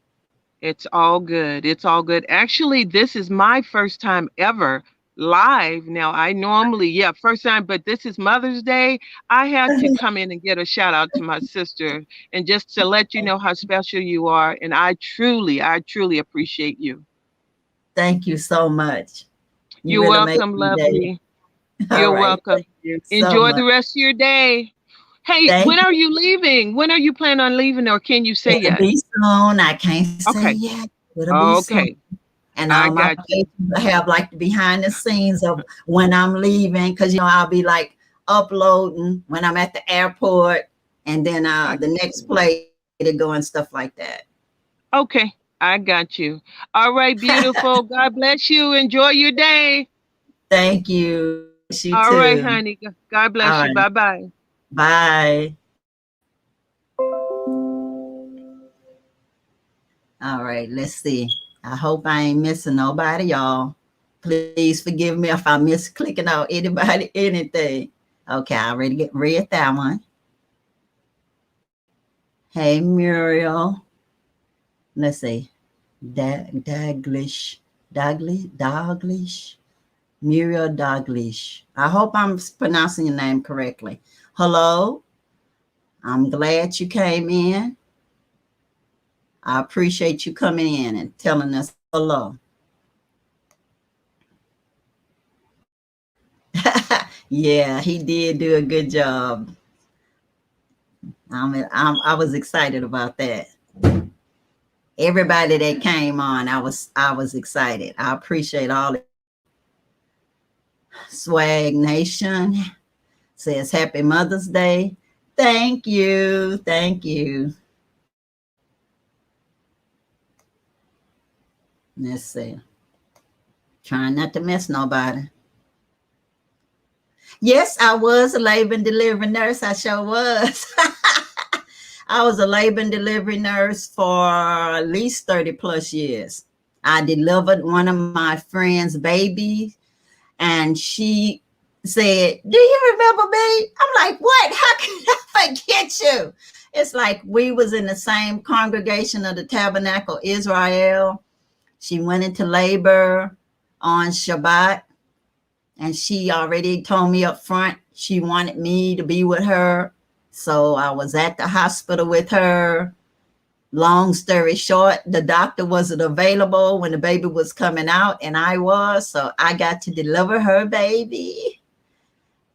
Speaker 4: It's all good. It's all good. Actually, this is my first time ever live. Now, I normally, yeah, first time, but this is Mother's Day. I had to come in and get a shout out to my sister and just to let you know how special you are. And I truly appreciate you.
Speaker 1: Thank you so much. You
Speaker 4: You're
Speaker 1: really make
Speaker 4: welcome,
Speaker 1: my day.
Speaker 4: lovely.
Speaker 1: All
Speaker 4: You're
Speaker 1: right.
Speaker 4: welcome.
Speaker 1: Thank you so
Speaker 4: Enjoy
Speaker 1: much.
Speaker 4: the rest of your day. Hey,
Speaker 1: Thank
Speaker 4: when
Speaker 1: you.
Speaker 4: are you leaving? When are you planning on leaving, or can you say
Speaker 1: It'll
Speaker 4: yet?
Speaker 1: be soon. I can't say
Speaker 4: Okay.
Speaker 1: yet. It'll be soon.
Speaker 4: Okay.
Speaker 1: And
Speaker 4: I
Speaker 1: all my
Speaker 4: got you.
Speaker 1: pages will have like the behind the scenes of when I'm leaving, because you know I'll be like uploading when I'm at the airport, and then
Speaker 4: I
Speaker 1: the
Speaker 4: got
Speaker 1: next
Speaker 4: you.
Speaker 1: place to go and stuff like that.
Speaker 4: Okay, I got you. All right, beautiful. God bless you. Enjoy your day.
Speaker 1: Thank you. You
Speaker 4: All right,
Speaker 1: too.
Speaker 4: honey. God
Speaker 1: All
Speaker 4: bless you.
Speaker 1: right.
Speaker 4: Bye bye.
Speaker 1: Bye. All right. Let's see. I hope I ain't missing nobody, y'all. Please forgive me if I miss clicking out anybody, anything. Okay, I already read that one. Hey, Muriel. Let's see. Daglish, Daglish, Muriel Daglish. I hope I'm pronouncing your name correctly. Hello. I'm glad you came in. I appreciate you coming in and telling us hello. Yeah, he did do a good job. I was excited about that. Everybody that came on, I was excited. I appreciate all. Swag Nation says Happy Mother's Day. Thank you. Thank you. Let's see. Trying not to miss nobody. Yes, I was a labor and delivery nurse. I sure was. I was a labor and delivery nurse for at least 30 plus years. I delivered one of my friend's babies, and she said, "Do you remember me?" I'm like, "What? How can I forget you?" It's like we was in the same congregation of the Tabernacle Israel. She went into labor on Shabbat, and she already told me up front she wanted me to be with her. So I was at the hospital with her. Long story short, the doctor wasn't available when the baby was coming out, and I was. So I got to deliver her baby.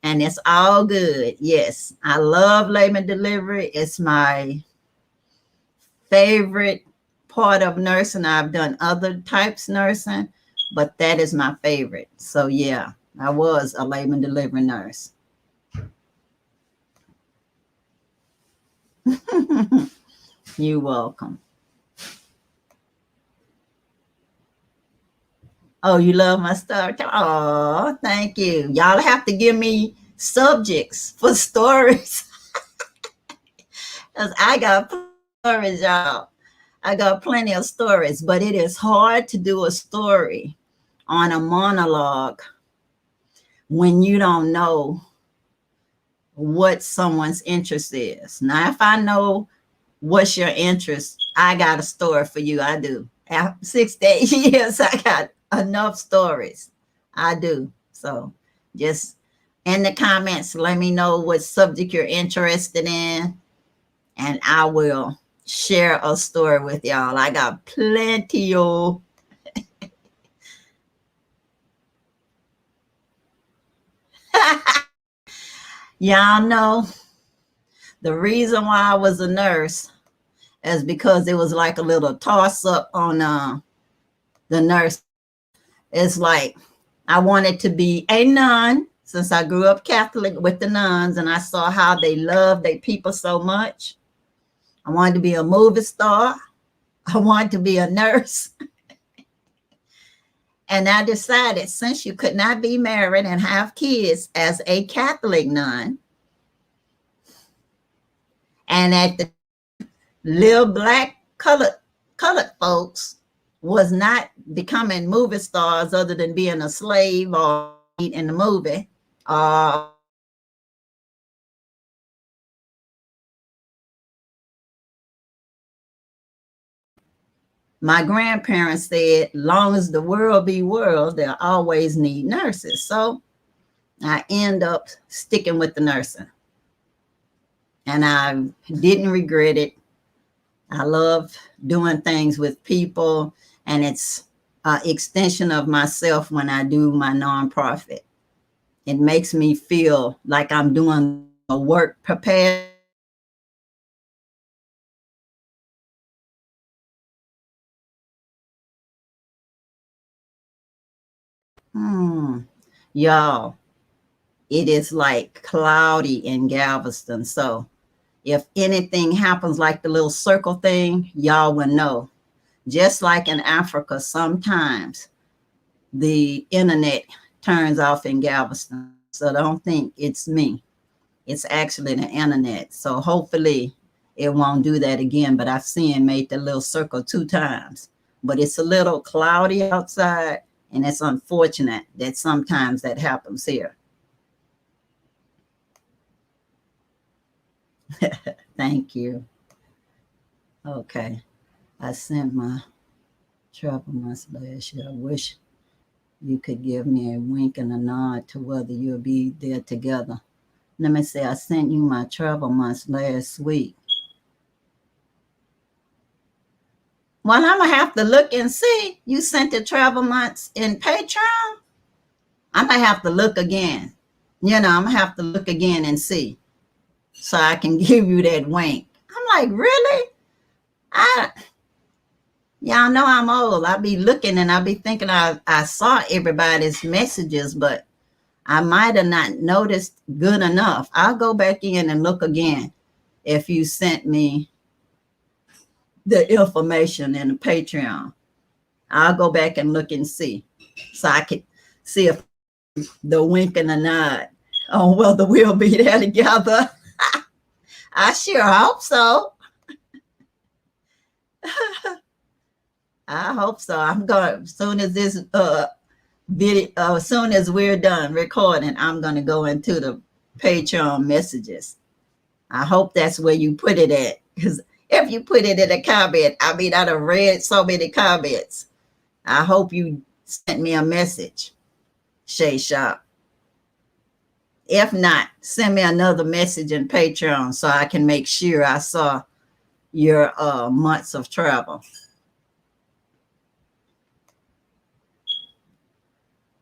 Speaker 1: And it's all good. Yes, I love labor and delivery. It's my favorite part of nursing. I've done other types of nursing, but that is my favorite. So yeah, I was a labor and delivery nurse. You're welcome. Oh, you love my story? Oh, thank you. Y'all have to give me subjects for stories. Because I got stories, y'all. I got plenty of stories, but it is hard to do a story on a monologue when you don't know what someone's interest is. Now, if I know what's your interest, I got a story for you. I do. After 6 to 8 years, I got enough stories. I do. So just in the comments, let me know what subject you're interested in, and I will share a story with y'all. I got plenty of. Y'all know the reason why I was a nurse is because it was like a little toss up on the nurse. It's like I wanted to be a nun since I grew up Catholic with the nuns, and I saw how they love their people so much. I wanted to be a movie star. I wanted to be a nurse. And I decided, since you could not be married and have kids as a Catholic nun, and at the little black colored folks was not becoming movie stars other than being a slave or in the movie. My grandparents said, long as the world be world, they'll always need nurses. So I end up sticking with the nursing. And I didn't regret it. I love doing things with people, and it's an extension of myself when I do my nonprofit. It makes me feel like I'm doing a work prepared. Y'all, it is like cloudy in Galveston. So if anything happens like the little circle thing, y'all will know. Just like in Africa, sometimes the internet turns off in Galveston. So don't think it's me. It's actually the internet. So hopefully it won't do that again. But I've seen it made the little circle 2 times. But it's a little cloudy outside, and it's unfortunate that sometimes that happens here. Thank you. Okay. I sent my travel months last year. I wish you could give me a wink and a nod to whether you'll be there together. Let me say, I sent you my travel months last week. Well, I'm going to have to look and see. You sent the travel months in Patreon? I'm going to have to look again. I'm going to have to look again and see, so I can give you that wink. I'm like, really? Y'all know I'm old. I be looking and I be thinking I saw everybody's messages, but I might have not noticed good enough. I'll go back in and look again if you sent me the information in the Patreon. I'll go back and look and see, so I could see if the wink and the nod on whether we'll be there together. I sure hope so. I hope so. I'm going, as soon as this video, as soon as we're done recording, I'm going to go into the Patreon messages. I hope that's where you put it at, because if you put it in a comment, I mean, I've read so many comments. I hope you sent me a message, Shay Shop. If not, send me another message in Patreon so I can make sure I saw your months of travel.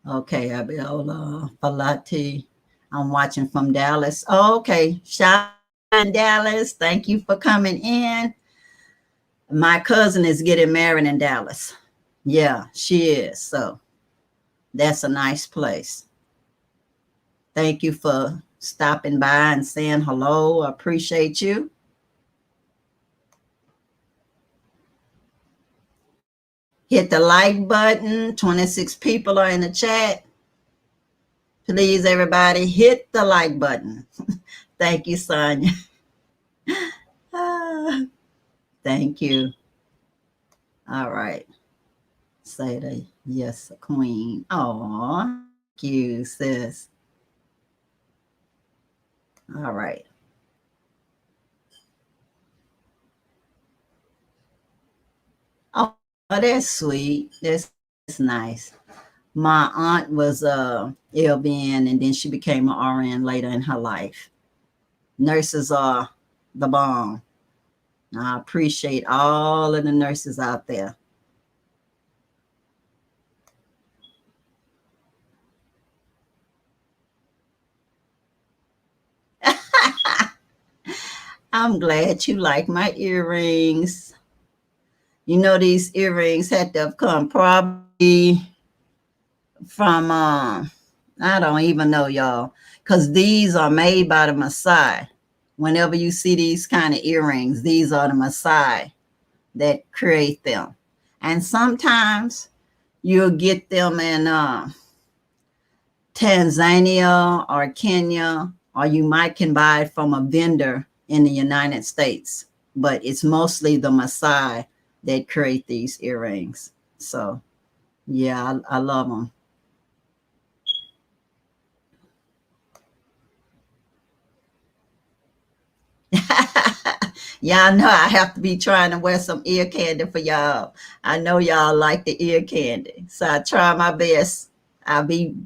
Speaker 1: Okay, Abiola Falati. I'm watching from Dallas. Oh, okay, shout out in Dallas. Thank you for coming in. My cousin is getting married in Dallas. Yeah, she is. So that's a nice place. Thank you for stopping by and saying hello. I appreciate you. Hit the like button. 26 people are in the chat. Please, everybody, hit the like button. Thank you, Sonia. Thank you. All right. Say the yes, queen. Oh, thank you, sis. All right. Oh, that's sweet. That's nice. My aunt was LVN, and then she became an RN later in her life. Nurses are the bomb. I appreciate all of the nurses out there. I'm glad you like my earrings. You know, these earrings had to have come probably from, I don't even know, y'all, because these are made by the Maasai. Whenever you see these kind of earrings, these are the Maasai that create them. And sometimes you'll get them in Tanzania or Kenya, or you might can buy it from a vendor in the United States, but it's mostly the Maasai that create these earrings. So yeah, I love them. Y'all know I have to be trying to wear some ear candy for y'all. I know y'all like the ear candy, so I try my best. I'll be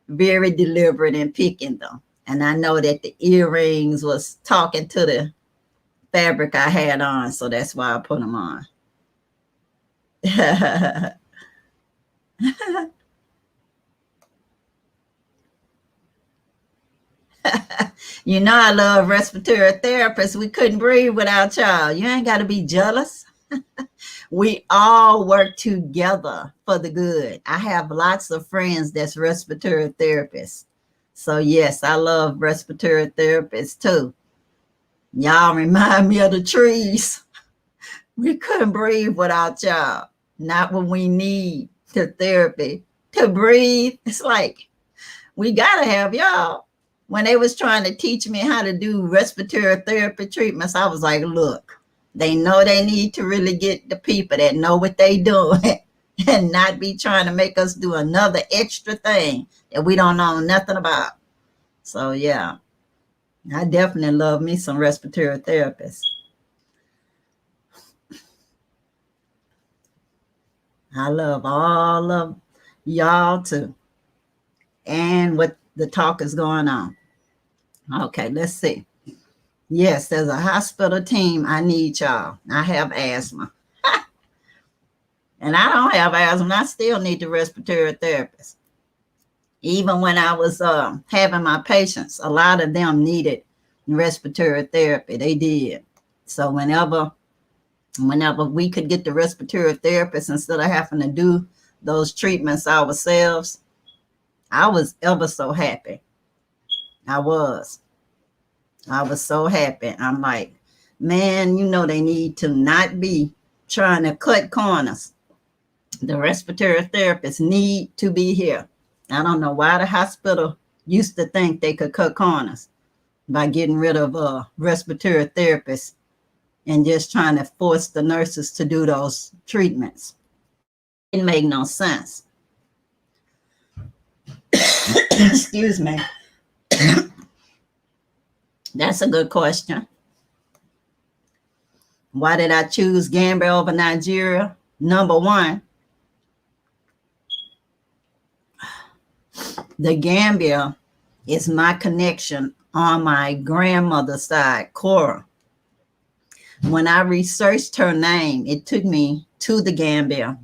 Speaker 1: very deliberate in picking them. And I know that the earrings was talking to the fabric I had on, so that's why I put them on. You know I love respiratory therapists. We couldn't breathe without y'all. You ain't got to be jealous. We all work together for the good. I have lots of friends that's respiratory therapists. So yes, I love respiratory therapists too. Y'all remind me of the trees. We couldn't breathe without y'all. Not when we need the therapy to breathe. It's like, we got to have y'all. When they was trying to teach me how to do respiratory therapy treatments, I was like, look, they know they need to really get the people that know what they doing and not be trying to make us do another extra thing that we don't know nothing about. So yeah, I definitely love me some respiratory therapists. I love all of y'all too. And what the talk is going on. Okay, let's see. Yes, there's a hospital team. I need y'all. I have asthma. And I don't have asthma. I still need the respiratory therapist. Even when I was having my patients, a lot of them needed respiratory therapy. They did. So whenever we could get the respiratory therapist instead of having to do those treatments ourselves, I was ever so happy. I was. I was so happy. I'm like, man, they need to not be trying to cut corners. The respiratory therapists need to be here. I don't know why the hospital used to think they could cut corners by getting rid of respiratory therapists and just trying to force the nurses to do those treatments. It made no sense. Excuse me. That's a good question. Why did I choose Gambia over Nigeria? Number one, the Gambia is my connection on my grandmother's side, Cora. When I researched her name, it took me to the Gambia,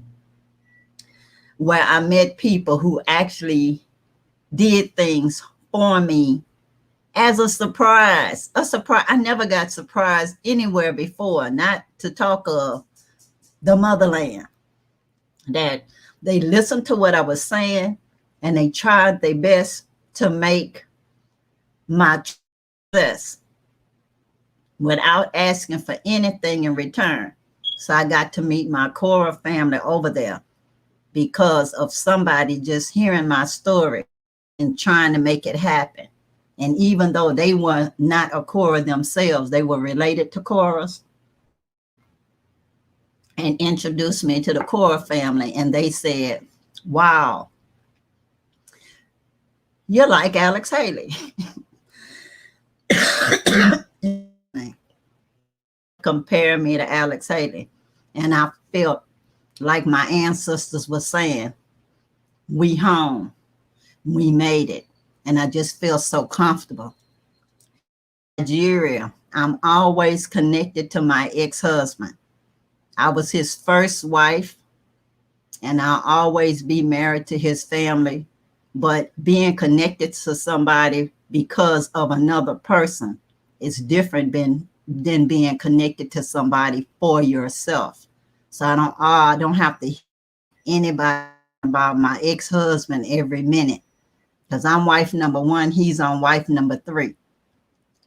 Speaker 1: where I met people who actually did things for me as a surprise. A surprise. I never got surprised anywhere before, not to talk of the motherland. That they listened to what I was saying and they tried their best to make my success without asking for anything in return. So I got to meet my Cora family over there because of somebody just hearing my story and trying to make it happen. And even though they were not a Cora themselves, they were related to Coras, and introduced me to the Cora family. And they said, wow, you're like Alex Haley. Compare me to Alex Haley. And I felt like my ancestors were saying, we home, we made it. And I just feel so comfortable. Nigeria, I'm always connected to my ex-husband. I was his first wife, and I'll always be married to his family. But being connected to somebody because of another person is different than being connected to somebody for yourself. So I don't have to hear anybody about my ex-husband every minute, because I'm wife number one, he's on wife number 3.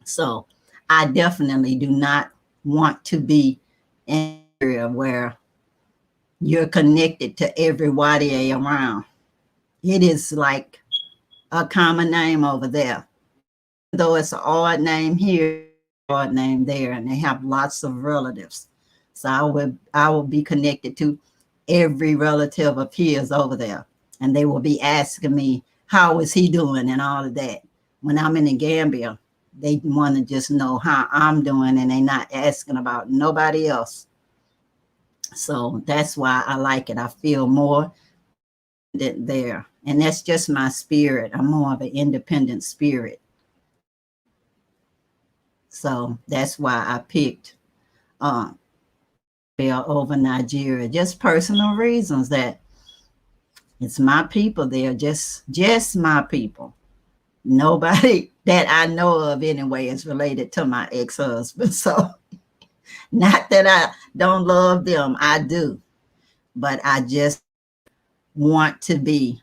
Speaker 1: So I definitely do not want to be in an area where you're connected to everybody around. It is like a common name over there. Though it's an odd name here, odd name there, and they have lots of relatives. So I will be connected to every relative of his over there. And they will be asking me, how is he doing and all of that. When I'm in the Gambia, they want to just know how I'm doing, and they're not asking about nobody else. So that's why I like it. I feel more there. And that's just my spirit. I'm more of an independent spirit. So that's why I picked over Nigeria. Just personal reasons, that it's my people there, just my people. Nobody that I know of anyway is related to my ex-husband. So not that I don't love them, I do. But I just want to be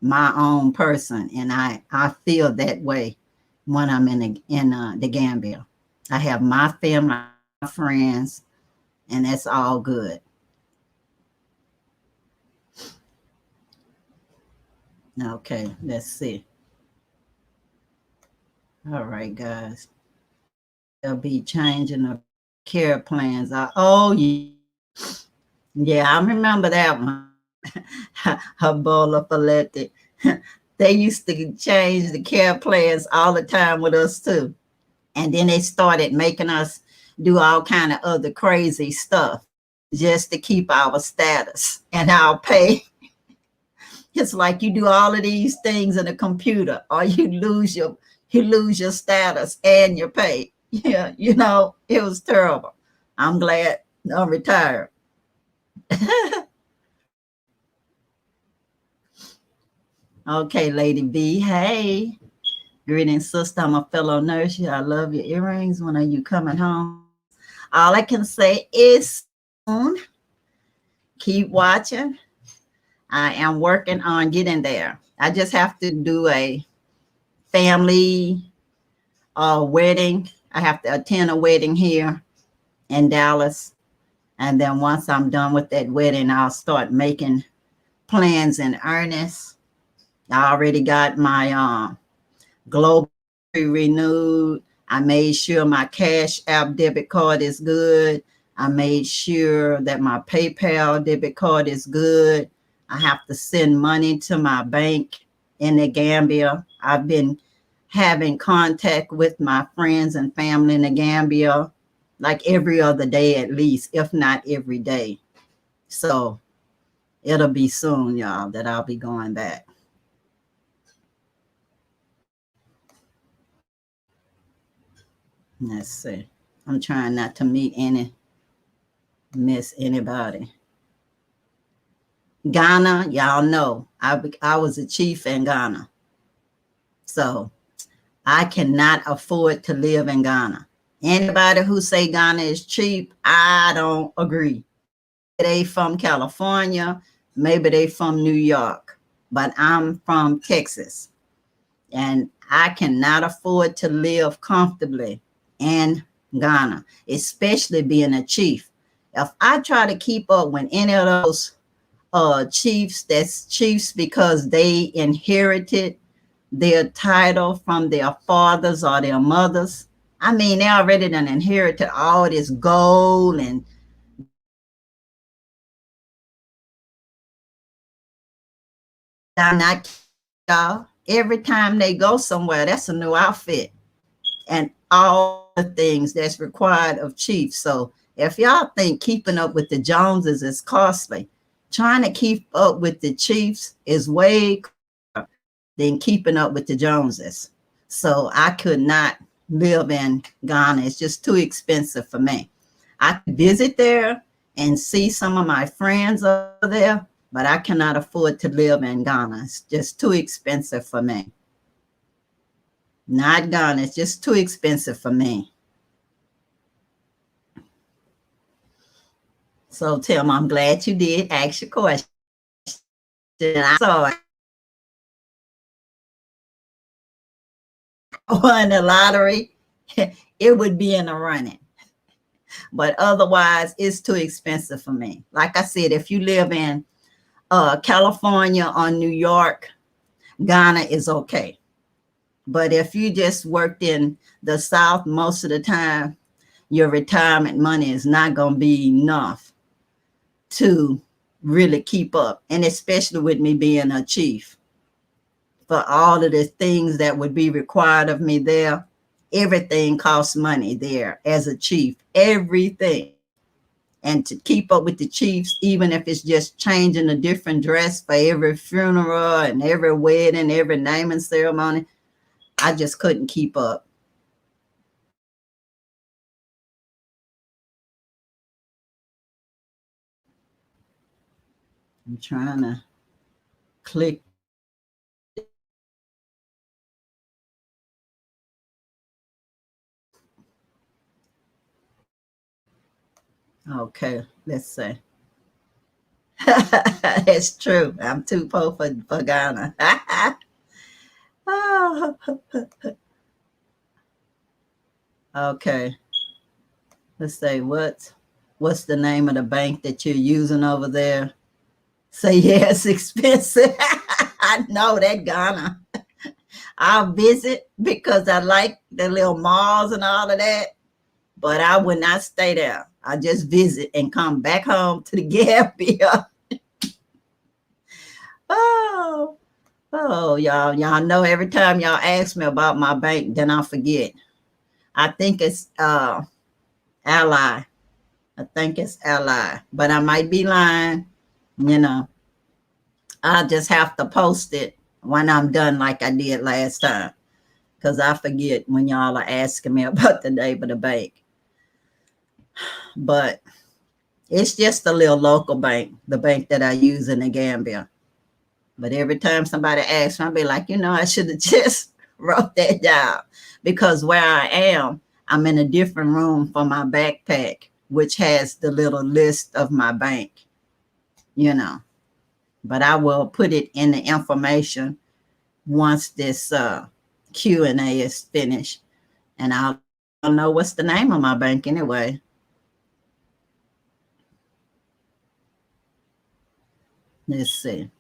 Speaker 1: my own person. And I feel that way when I'm in the Gambia. I have my family, my friends, and that's all good. Okay, let's see. All right, guys. They'll be changing the care plans. Oh, yeah, I remember that one. Habola Faletti. They used to change the care plans all the time with us too. And then they started making us do all kind of other crazy stuff just to keep our status and our pay. It's like you do all of these things in a computer, or you lose your status and your pay. Yeah, it was terrible. I'm glad I'm retired. Okay, Lady B. Hey. Greetings, sister. I'm a fellow nurse. I love your earrings. When are you coming home? All I can say is soon. Keep watching. I am working on getting there. I just have to do a family wedding. I have to attend a wedding here in Dallas. And then once I'm done with that wedding, I'll start making plans in earnest. I already got my global renewed. I made sure my Cash App debit card is good. I made sure that my PayPal debit card is good. I have to send money to my bank in the Gambia. I've been having contact with my friends and family in the Gambia like every other day at least, if not every day. So it'll be soon, y'all, that I'll be going back. Let's see. I'm trying not to miss anybody. Ghana, y'all know, I was a chief in Ghana. So I cannot afford to live in Ghana. Anybody who say Ghana is cheap, I don't agree. They from California, maybe they from New York, but I'm from Texas. And I cannot afford to live comfortably in Ghana, especially being a chief. If I try to keep up with any of those chiefs, that's chiefs because they inherited their title from their fathers or their mothers. I mean, they already done inherited all this gold and not y'all. Every time they go somewhere, that's a new outfit and all the things that's required of chiefs. So if y'all think keeping up with the Joneses is costly, trying to keep up with the chiefs is way costlier than keeping up with the Joneses. So I could not live in Ghana. It's just too expensive for me. I could visit there and see some of my friends over there, but I cannot afford to live in Ghana. It's just too expensive for me. Not Ghana. It's just too expensive for me. So Tim, I'm glad you did ask your question. I saw it. Won the lottery, it would be in the running. But otherwise, it's too expensive for me. Like I said, if you live in California or New York, Ghana is okay. But if you just worked in the South most of the time, your retirement money is not going to be enough to really keep up. And especially with me being a chief, for all of the things that would be required of me there, everything costs money there as a chief, everything. And to keep up with the chiefs, even if it's just changing a different dress for every funeral and every wedding, every naming ceremony, I just couldn't keep up. I'm trying to click. Okay, let's see. It's true. I'm too poor for Ghana. Oh. Okay. Let's say what's the name of the bank that you're using over there? Say yeah, it's expensive. I know that Ghana. I'll visit because I like the little malls and all of that, but I would not stay there. I just visit and come back home to the Gambia. Oh, y'all know every time y'all ask me about my bank, then I forget. I think it's Ally. I think it's Ally, but I might be lying. You know, I'll just have to post it when I'm done like I did last time, because I forget when y'all are asking me about the name of the bank. But it's just a little local bank, the bank that I use in the Gambia. But every time somebody asks me, I'll be like, I should have just wrote that down, because where I am, I'm in a different room for my backpack, which has the little list of my bank, But I will put it in the information once this Q&A is finished. And I'll know what's the name of my bank anyway. Let's see.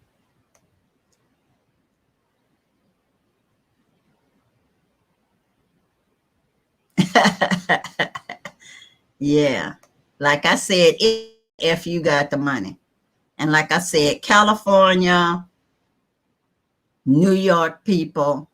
Speaker 1: Yeah. Like I said, if you got the money. And like I said, California, New York people,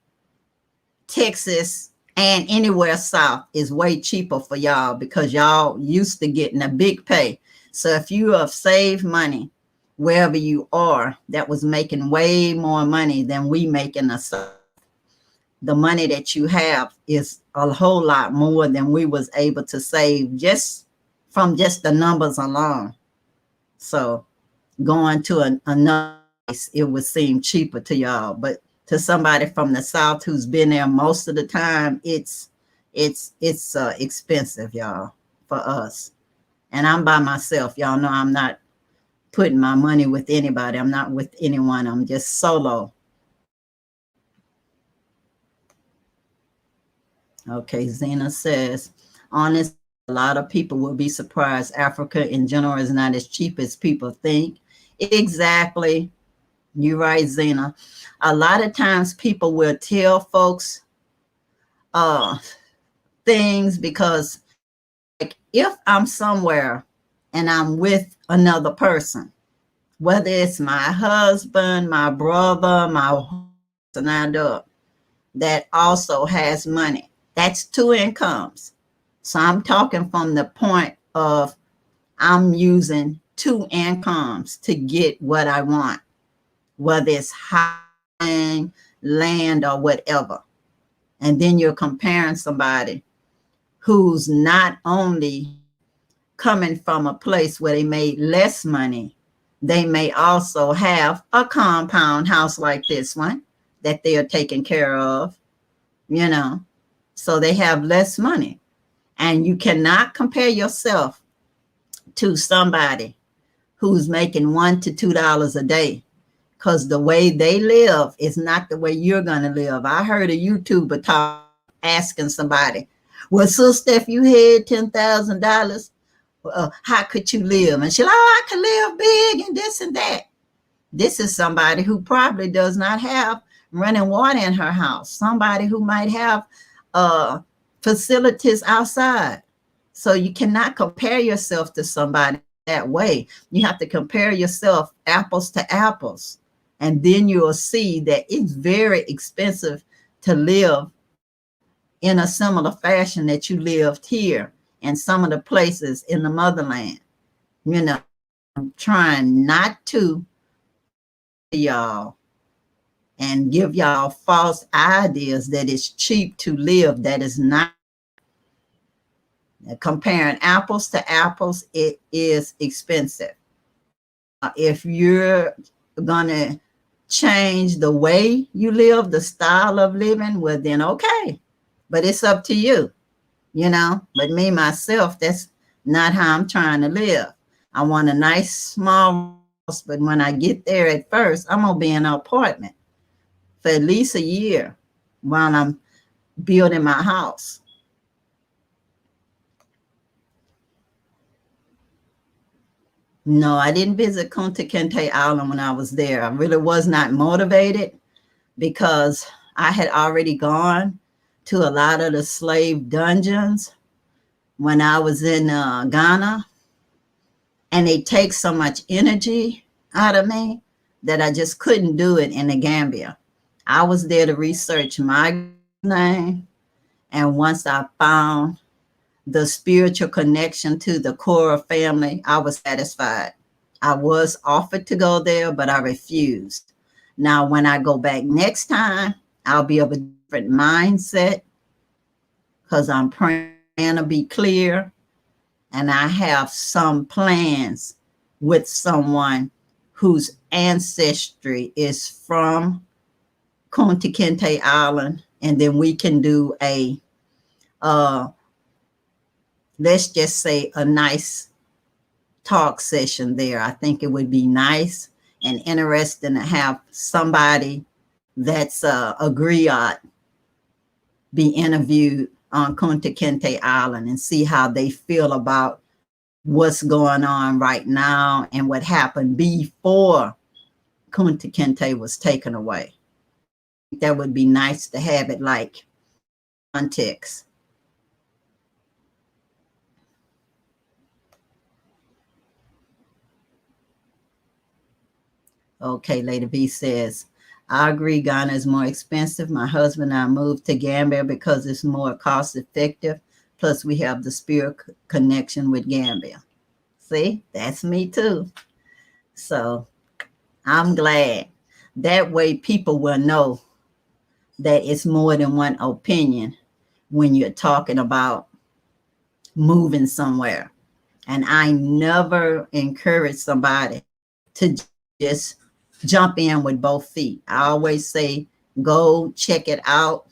Speaker 1: Texas, and anywhere south is way cheaper for y'all because y'all used to getting a big pay. So if you have saved money wherever you are, that was making way more money than we make in the south. The money that you have is a whole lot more than we was able to save just from just the numbers alone. So going to another place, it would seem cheaper to y'all, but to somebody from the south who's been there most of the time, it's expensive, y'all, for us. And I'm by myself. Y'all know I'm not putting my money with anybody. I'm not with anyone. I'm just solo. Okay, Zena says, honest, a lot of people will be surprised. Africa in general is not as cheap as people think. Exactly. You're right, Zena. A lot of times people will tell folks things because, like, if I'm somewhere and I'm with another person, whether it's my husband, my brother, my husband, that also has money, that's two incomes. So I'm talking from the point of I'm using two incomes to get what I want, whether it's housing, land, or whatever. And then you're comparing somebody who's not only coming from a place where they made less money, they may also have a compound house like this one that they are taking care of, you know, so they have less money. And you cannot compare yourself to somebody who's making $1 to $2 a day, because the way they live is not the way you're going to live. I heard a YouTuber asking somebody, well, sister, if you had $10,000, how could you live? And she's like, oh, I could live big and this and that. This is somebody who probably does not have running water in her house, somebody who might have facilities outside. So you cannot compare yourself to somebody that way. You have to compare yourself apples to apples. And then you'll see that it's very expensive to live in a similar fashion that you lived here in some of the places in the motherland. You know, I'm trying not to y'all and give y'all false ideas that it's cheap to live. That is not. Comparing apples to apples, it is expensive. If you're gonna change the way you live, the style of living, well then okay, but it's up to you, you know. But me myself, that's not how I'm trying to live. I want a nice small house, but when I get there at first, I'm gonna be in an apartment for at least a year while I'm building my house. No, I didn't visit Kunta Kinte Island when I was there. I really was not motivated because I had already gone to a lot of the slave dungeons when I was in Ghana, and they take so much energy out of me that I just couldn't do it in the Gambia. I was there to research my name, and once I found the spiritual connection to the Cora family, I was satisfied. I was offered to go there, but I refused. Now, when I go back next time, I'll be of a different mindset because I'm praying to be clear, and I have some plans with someone whose ancestry is from Kunta Kinte Island, and then we can do a let's just say a nice talk session there. I think it would be nice and interesting to have somebody that's a griot be interviewed on Kunta Kinte Island and see how they feel about what's going on right now and what happened before Kunta Kinte was taken away. That would be nice to have it like context. Okay, Lady B says, I agree Ghana is more expensive. My husband and I moved to Gambia because it's more cost effective. Plus we have the spirit connection with Gambia. See, that's me too. So I'm glad. That way people will know that it's more than one opinion when you're talking about moving somewhere. And I never encourage somebody to just jump in with both feet. I always say, go check it out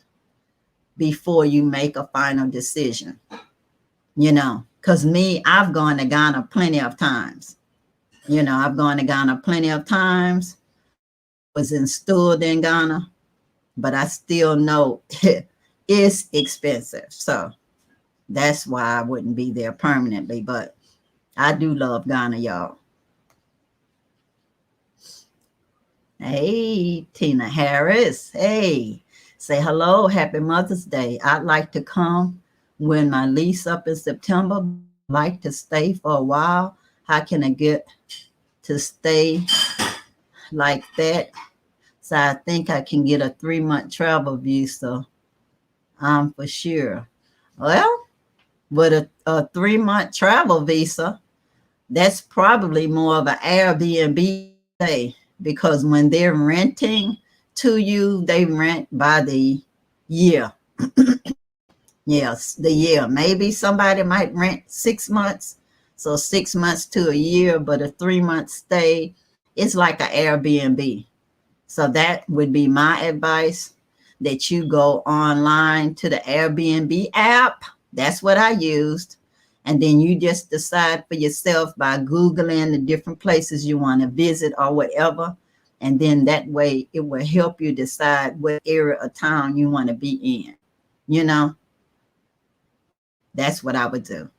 Speaker 1: before you make a final decision. You know, because me, I've gone to Ghana plenty of times. You know, I've gone to Ghana plenty of times, was installed in Ghana, but I still know it's expensive. So that's why I wouldn't be there permanently. But I do love Ghana, y'all. Hey, Tina Harris. Hey, say hello. Happy Mother's Day. I'd like to come when my lease up in September. I'd like to stay for a while. How can I get to stay like that? So I think I can get a 3-month travel visa. For sure. Well, with a 3-month travel visa, that's probably more of an Airbnb stay, because when they're renting to you, they rent by the year. Yes, the year. Maybe somebody might rent 6 months. So 6 months to a year, but a 3-month stay, it's like an Airbnb. So that would be my advice, that you go online to the Airbnb app. That's what I used. And then you just decide for yourself by Googling the different places you want to visit or whatever. And then that way it will help you decide what area of town you want to be in. You know, that's what I would do.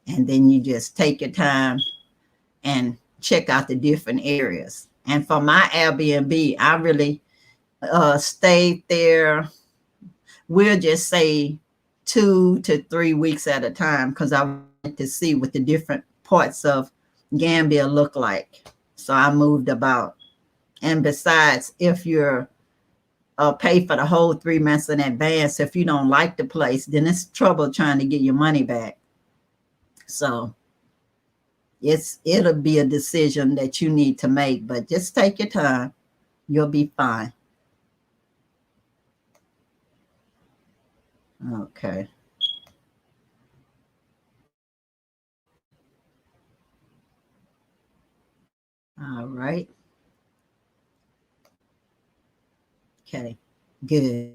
Speaker 1: And then you just take your time and check out the different areas. And for my Airbnb, I really stayed there. We'll just say 2 to 3 weeks at a time, because I wanted to see what the different parts of Gambia look like. So I moved about. And besides, if you're pay for the whole 3 months in advance, if you don't like the place, then it's trouble trying to get your money back. So it'll be a decision that you need to make, but just take your time. You'll be fine. Okay. All right. Okay. Good.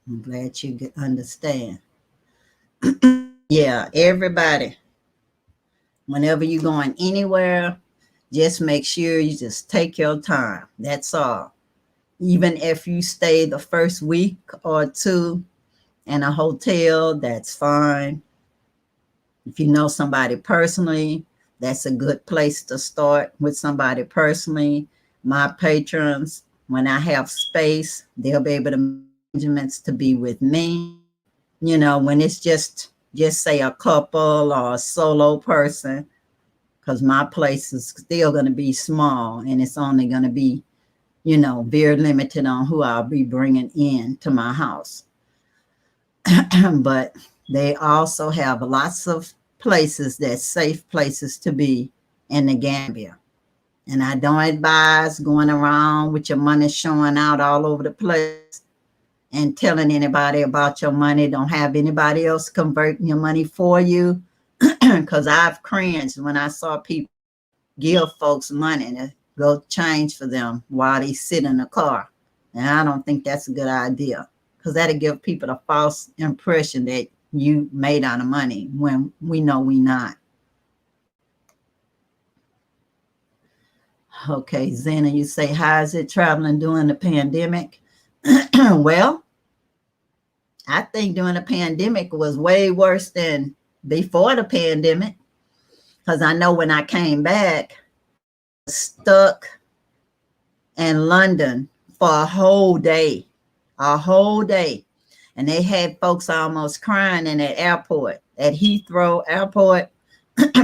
Speaker 1: I'm glad you understand. Yeah, everybody, whenever you're going anywhere, just make sure you just take your time. That's all. Even if you stay the first week or two in a hotel, that's fine. If you know somebody personally, that's a good place to start with somebody personally. My patrons, when I have space, they'll be able to make arrangements to be with me. You know, when it's just say a couple or a solo person, because my place is still going to be small and it's only going to be, you know, very limited on who I'll be bringing in to my house. But they also have lots of places that's safe places to be in the Gambia. And I don't advise going around with your money showing out all over the place and telling anybody about your money. Don't have anybody else converting your money for you, because I've cringed when I saw people give folks money to go change for them while they sit in the car. And I don't think that's a good idea, because that'll give people a false impression that you made out of money when we know we not. Okay, Zena, you say, how is it traveling during the pandemic? Well, I think during the pandemic was way worse than before the pandemic, because I know when I came back, stuck in London for a whole day, and they had folks almost crying in that airport, at Heathrow Airport,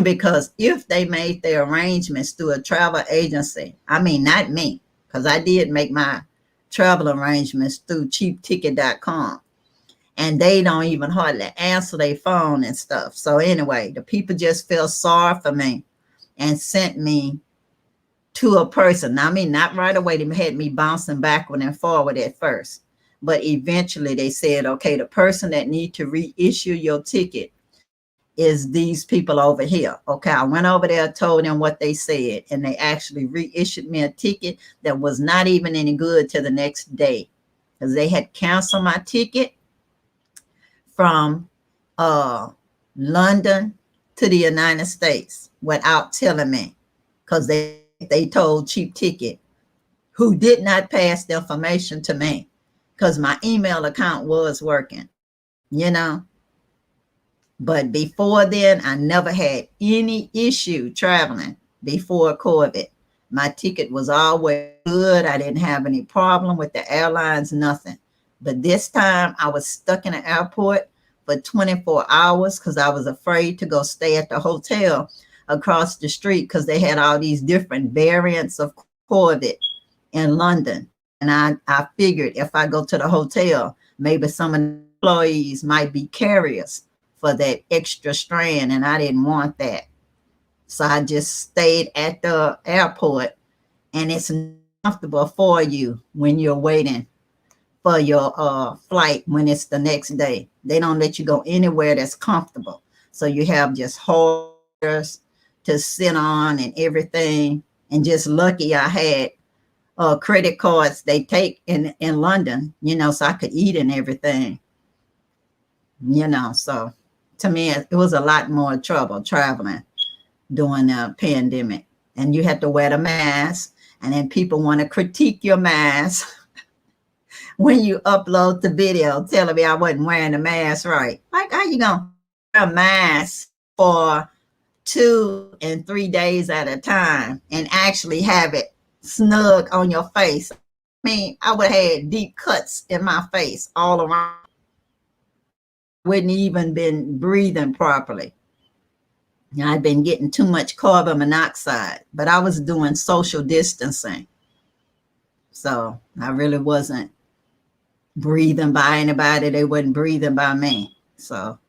Speaker 1: because if they made their arrangements through a travel agency, I mean, not me, because I did make my travel arrangements through cheapticket.com, and they don't even hardly answer their phone and stuff. So anyway, the people just felt sorry for me and sent me to a person. I mean, not right away. They had me bouncing backward and forward at first, but eventually they said, okay, the person that need to reissue your ticket is these people over here. Okay, I went over there, told them what they said, and they actually reissued me a ticket that was not even any good till the next day, because they had canceled my ticket from London to the United States without telling me, because they told Cheap Ticket, who did not pass the information to me, because my email account was working, you know. But before then, I never had any issue traveling before COVID. My ticket was always good. I didn't have any problem with the airlines, nothing. But this time I was stuck in the airport for 24 hours because I was afraid to go stay at the hotel across the street, because they had all these different variants of COVID in London. And I figured if I go to the hotel, maybe some of the employees might be carriers for that extra strand, and I didn't want that. So I just stayed at the airport, and it's comfortable for you when you're waiting for your flight when it's the next day. They don't let you go anywhere that's comfortable. So you have just holders to sit on and everything. And just lucky I had credit cards they take in London, you know, so I could eat and everything, you know. So to me, it was a lot more trouble traveling during the pandemic. And you had to wear the mask, and then people want to critique your mask when you upload the video telling me I wasn't wearing the mask right. Like, how you gonna wear a mask for 2 and 3 days at a time and actually have it snug on your face? I mean, I would have had deep cuts in my face all around. Wouldn't even been breathing properly. I'd been getting too much carbon monoxide, but I was doing social distancing. So I really wasn't breathing by anybody. They wasn't breathing by me. So,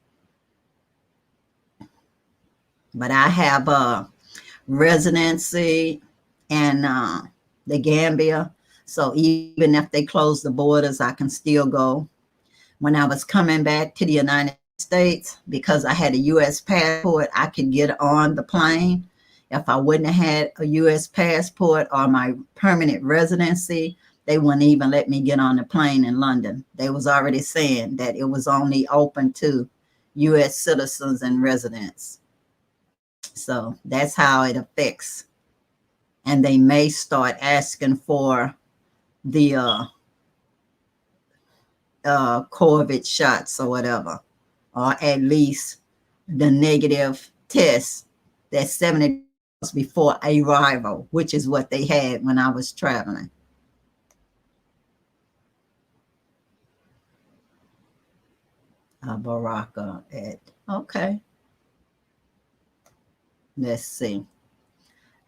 Speaker 1: but I have a residency in the Gambia. So even if they close the borders, I can still go. When I was coming back to the United States, because I had a U.S. passport, I could get on the plane. If I wouldn't have had a U.S. passport or my permanent residency, they wouldn't even let me get on the plane in London. They was already saying that it was only open to U.S. citizens and residents. So that's how it affects. And they may start asking for the COVID shots or whatever, or at least the negative test that's 70 hours before arrival, which is what they had when I was traveling. Baraka at, okay. Let's see.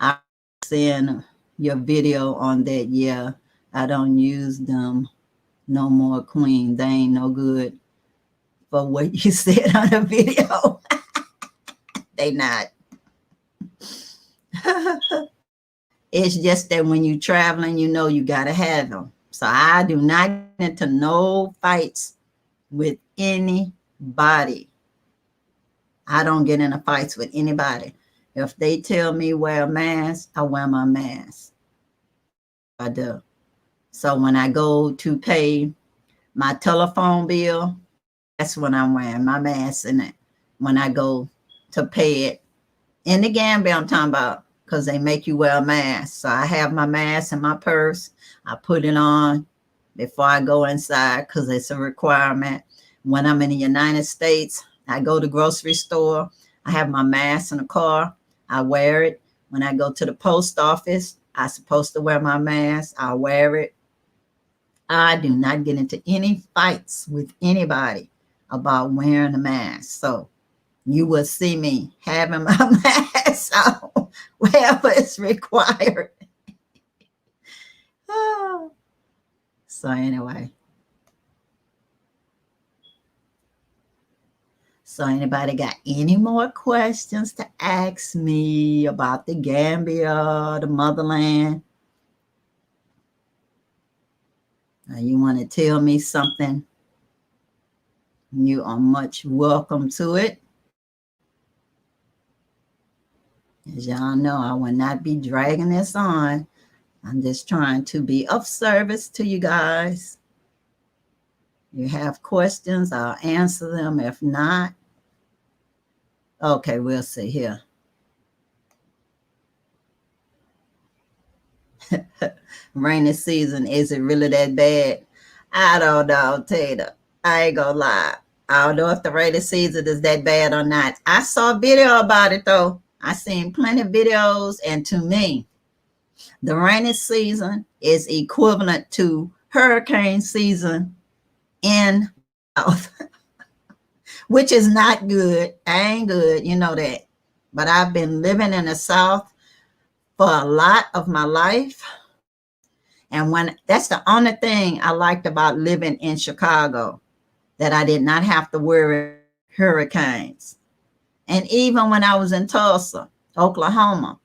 Speaker 1: I'm seeing your video on that. Yeah, I don't use them no more, Queen. They ain't no good for what you said on the video. They not. It's just that when you're traveling, you know you got to have them. So I do not get into no fights with anybody. I don't get into fights with anybody. If they tell me wear a mask, I wear my mask. I do. So when I go to pay my telephone bill, that's when I'm wearing my mask in it. When I go to pay it in the Gambia, I'm talking about, because they make you wear a mask. So I have my mask in my purse. I put it on before I go inside because it's a requirement. When I'm in the United States, I go to the grocery store. I have my mask in the car. I wear it. When I go to the post office, I'm supposed to wear my mask. I wear it. I do not get into any fights with anybody about wearing a mask. So you will see me having my mask on wherever it's required. Oh. So anyway. So anybody got any more questions to ask me about the Gambia, the motherland? You want to tell me something? You are much welcome to it. As y'all know, I will not be dragging this on. I'm just trying to be of service to you guys. You have questions, I'll answer them. If not, okay, we'll see here. Rainy season, is it really that bad? I don't know, Tater. I ain't gonna lie. I don't know if the rainy season is that bad or not. I saw a video about it though. I seen plenty of videos, and to me, the rainy season is equivalent to hurricane season in South, which is not good. I ain't good, you know that. But I've been living in the South for a lot of my life. And when that's the only thing I liked about living in Chicago, that I did not have to worry hurricanes. And even when I was in Tulsa, Oklahoma,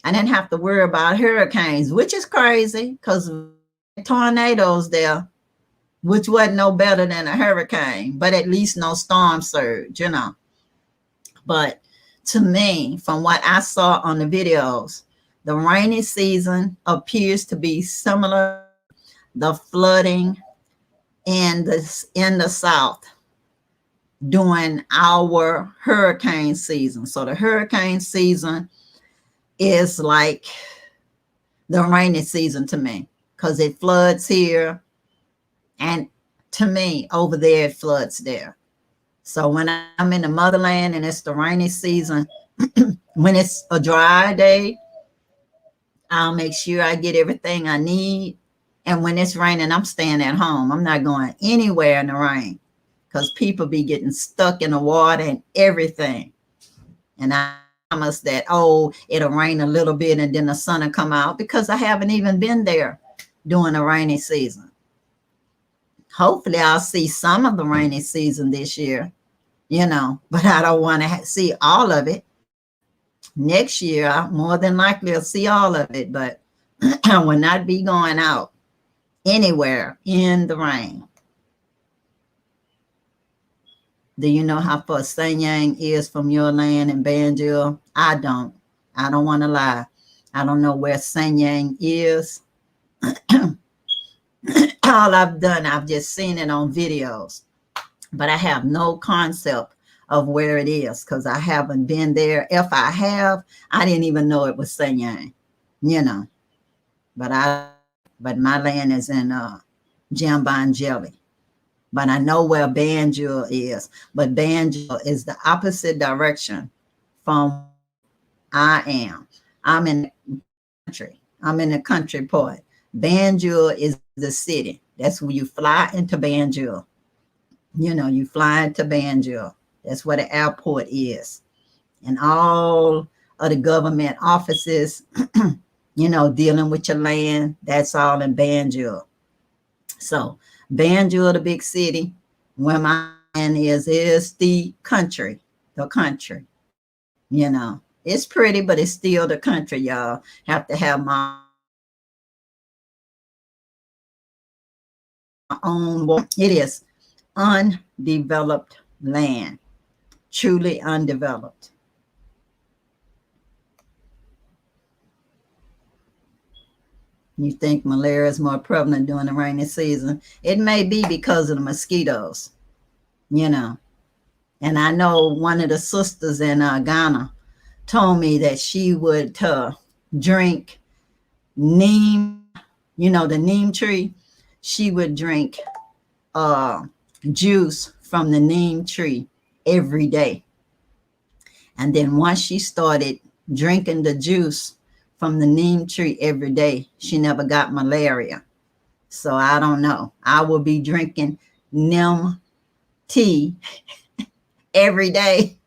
Speaker 1: I didn't have to worry about hurricanes, which is crazy because tornadoes there, which wasn't no better than a hurricane, but at least no storm surge, you know. But to me, from what I saw on the videos, the rainy season appears to be similar to the flooding in the South during our hurricane season. So the hurricane season is like the rainy season to me because it floods here, and to me over there it floods there. So when I'm in the motherland and it's the rainy season, when it's a dry day, I'll make sure I get everything I need. And when it's raining, I'm staying at home. I'm not going anywhere in the rain because people be getting stuck in the water and everything. And I promise that, oh, it'll rain a little bit and then the sun will come out, because I haven't even been there during the rainy season. Hopefully I'll see some of the rainy season this year, you know, but I don't want to see all of it. Next year, I more than likely will see all of it, but I will not be going out anywhere in the rain. Do you know how far SNwadiei is from your land in Banjul? I don't want to lie. I don't know where SNwadiei is. All I've done, I've just seen it on videos, but I have no concept of where it is because I haven't been there. If I have, I didn't even know it was SNwadiei, you know. But my land is in Jambanjelly. But I know where Banjul is. But Banjul is the opposite direction from I am. I'm in the country. I'm in the country part. Banjul is the city. That's where you fly into Banjul. You know, you fly into Banjul. That's where the airport is. And all of the government offices, you know, dealing with your land, that's all in Banjul. So Banjul, the big city, where my land is the country, you know. It's pretty, but it's still the country, y'all. Have to have my own. It is undeveloped land, truly undeveloped. You think malaria is more prevalent during the rainy season? It may be because of the mosquitoes, you know. And I know one of the sisters in Ghana, told me that she would drink neem, the neem tree. She would drink juice from the neem tree every day. And then once she started drinking the juice from the neem tree every day, she never got malaria. So I don't know. I will be drinking neem tea every day.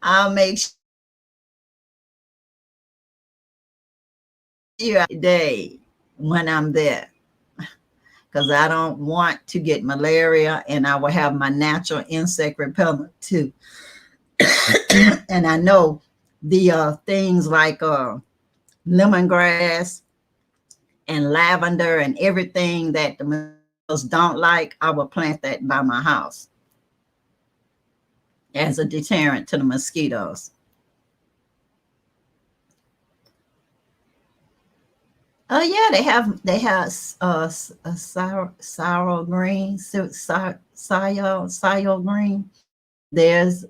Speaker 1: I'll make sure every day when I'm there, because I don't want to get malaria, and I will have my natural insect repellent too. And I know the things like lemongrass and lavender and everything that the mosquitoes don't like, I will plant that by my house as a deterrent to the mosquitoes. Oh yeah, they have sour green, sour green. There's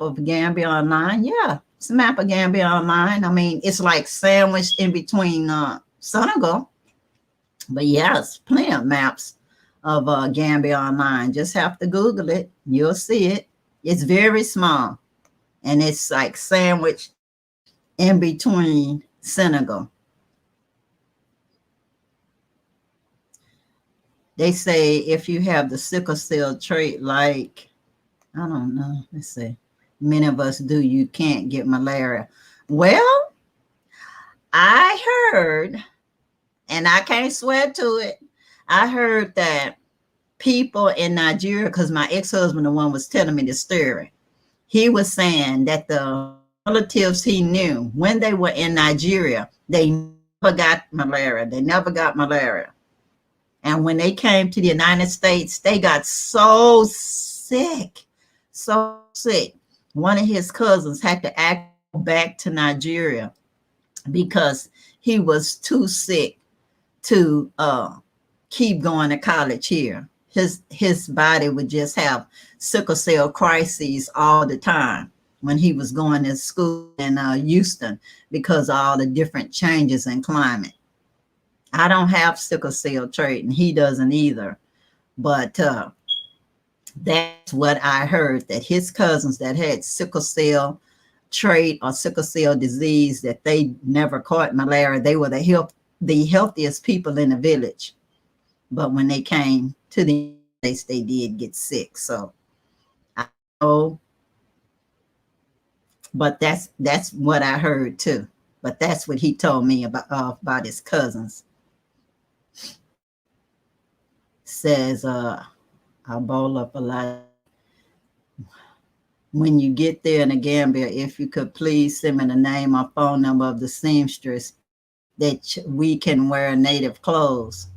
Speaker 1: of Gambia online. Yeah, it's a map of Gambia online. I mean, it's like sandwiched in between Senegal. But yes, plenty of maps of Gambia online. Just have to Google it. You'll see it. It's very small, and it's like sandwiched in between Senegal. They say if you have the sickle cell trait, like, I don't know, let's see, many of us do, you can't get malaria. Well, I heard, and I can't swear to it, I heard that people in Nigeria, because my ex-husband, the one was telling me the story, he was saying that the relatives he knew, when they were in Nigeria, they never got malaria. They never got malaria. And when they came to the United States, they got so sick, so sick. One of his cousins had to act back to Nigeria because he was too sick to keep going to college here. His body would just have sickle cell crises all the time when he was going to school in Houston because of all the different changes in climate. I don't have sickle cell trait, and he doesn't either. But that's what I heard, that his cousins that had sickle cell trait or sickle cell disease, that they never caught malaria. They were the healthiest people in the village. But when they came to the States, they did get sick. So I know, but that's what I heard too. But that's what he told me about his cousins. Says a bowl up a lot. When you get there in the Gambia, if you could please send me the name or phone number of the seamstress that we can wear native clothes.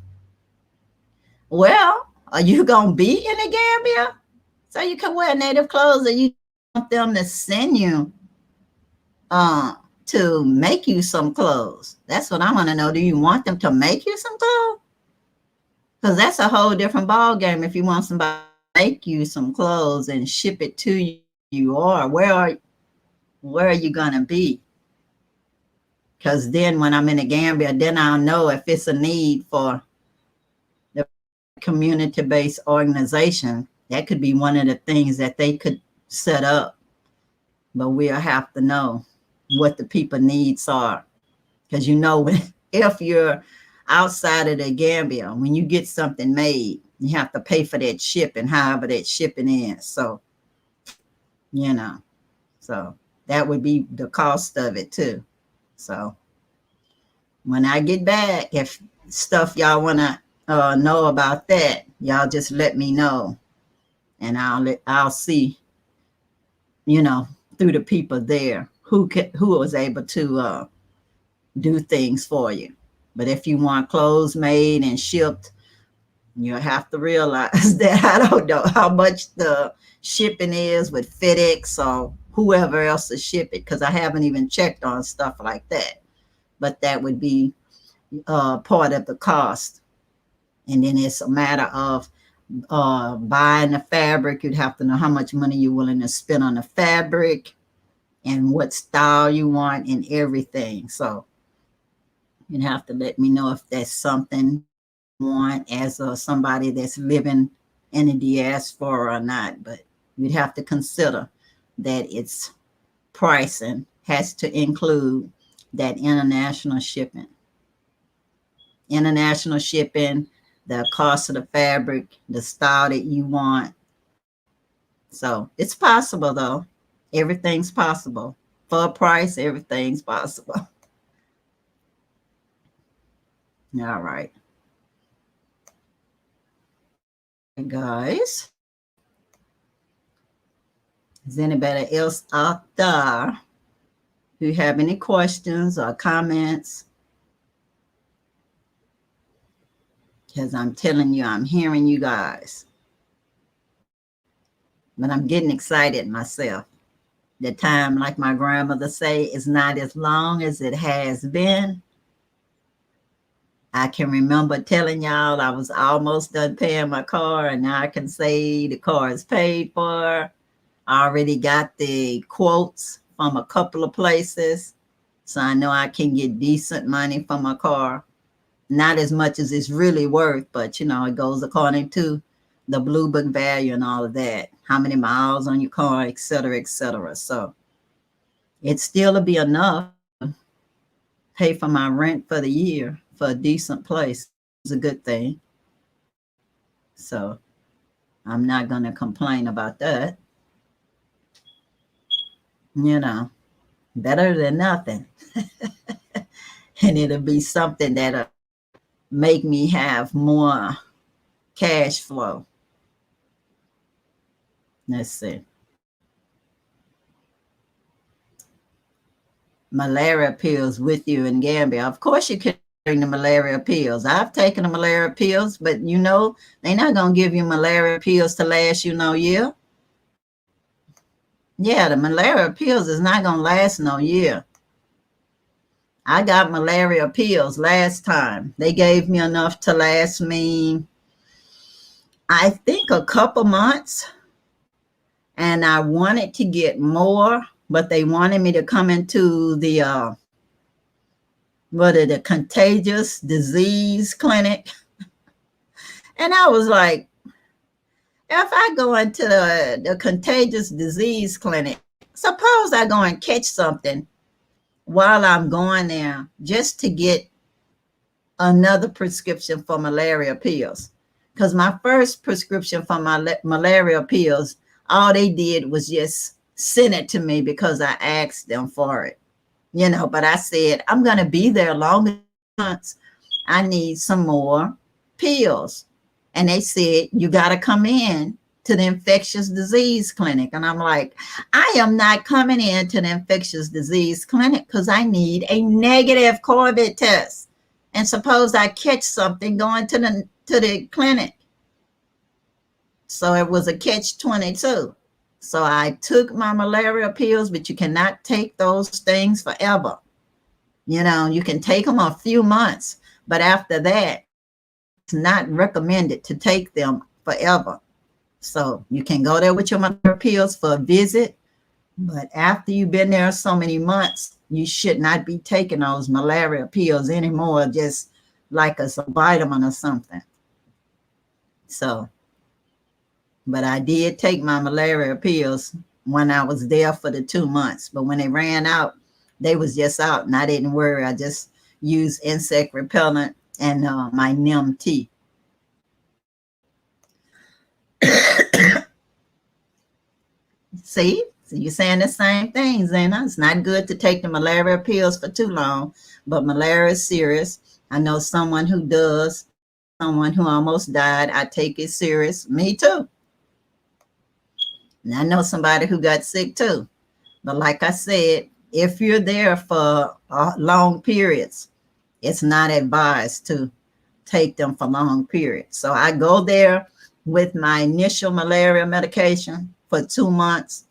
Speaker 1: Well, are you gonna be in the Gambia so you can wear native clothes, or you want them to send you to make you some clothes? That's what I want to know. Do you want them to make you some clothes? Because that's a whole different ball game. If you want somebody to make you some clothes and ship it to you, or where are you gonna be? Because then when I'm in the Gambia, then I'll know if it's a need for the community-based organization. That could be one of the things that they could set up. But we'll have to know what the people needs are. Because if you're outside of the Gambia, when you get something made, you have to pay for that shipping, however that shipping is. So, so that would be the cost of it too. So when I get back, if stuff y'all want to know about that, y'all just let me know, and I'll see, through the people there who was able to do things for you. But if you want clothes made and shipped, you'll have to realize that I don't know how much the shipping is with FedEx or whoever else to ship it, because I haven't even checked on stuff like that. But that would be part of the cost. And then it's a matter of buying the fabric. You'd have to know how much money you're willing to spend on the fabric. and what style you want and everything. So you'd have to let me know if that's something you want as somebody that's living in the diaspora or not. But you'd have to consider that its pricing has to include that international shipping. International shipping, the cost of the fabric, the style that you want. So it's possible though. Everything's possible. For a price, everything's possible. All right. Guys. Is anybody else out there who have any questions or comments? Because I'm telling you, I'm hearing you guys. But I'm getting excited myself. The time, like my grandmother say, is not as long as it has been. I can remember telling y'all I was almost done paying my car, and now I can say the car is paid for. I already got the quotes from a couple of places, so I know I can get decent money for my car. Not as much as it's really worth, but it goes according to the blue book value and all of that, how many miles on your car, et cetera, et cetera. So it still will be enough to pay for my rent for the year for a decent place. It's a good thing. So I'm not going to complain about that. Better than nothing. And it'll be something that'll make me have more cash flow. Let's see. Malaria pills with you in Gambia. Of course you can bring the malaria pills. I've taken the malaria pills, but they're not going to give you malaria pills to last you no year. Yeah, the malaria pills is not going to last no year. I got malaria pills last time. They gave me enough to last me, I think, a couple months. And I wanted to get more, but they wanted me to come into the the contagious disease clinic. And I was like, if I go into the contagious disease clinic, suppose I go and catch something while I'm going there just to get another prescription for malaria pills. Because my first prescription for my malaria pills, all they did was just send it to me because I asked them for it. But I said, I'm going to be there longer months. I need some more pills. And they said, you got to come in to the infectious disease clinic. And I'm like, I am not coming in to the infectious disease clinic because I need a negative COVID test. And suppose I catch something going to the clinic. So it was a catch-22. So I took my malaria pills, but you cannot take those things forever. You can take them a few months, but after that, it's not recommended to take them forever. So you can go there with your malaria pills for a visit, but after you've been there so many months, you should not be taking those malaria pills anymore, just like a vitamin or something. So, but I did take my malaria pills when I was there for the 2 months. But when they ran out, they was just out, and I didn't worry. I just used insect repellent and my neem tea. See? So you're saying the same thing, Zena. It's not good to take the malaria pills for too long, but malaria is serious. I know someone who does, someone who almost died. I take it serious. Me too. And I know somebody who got sick too. But like I said, if you're there for long periods, it's not advised to take them for long periods. So I go there with my initial malaria medication for 2 months.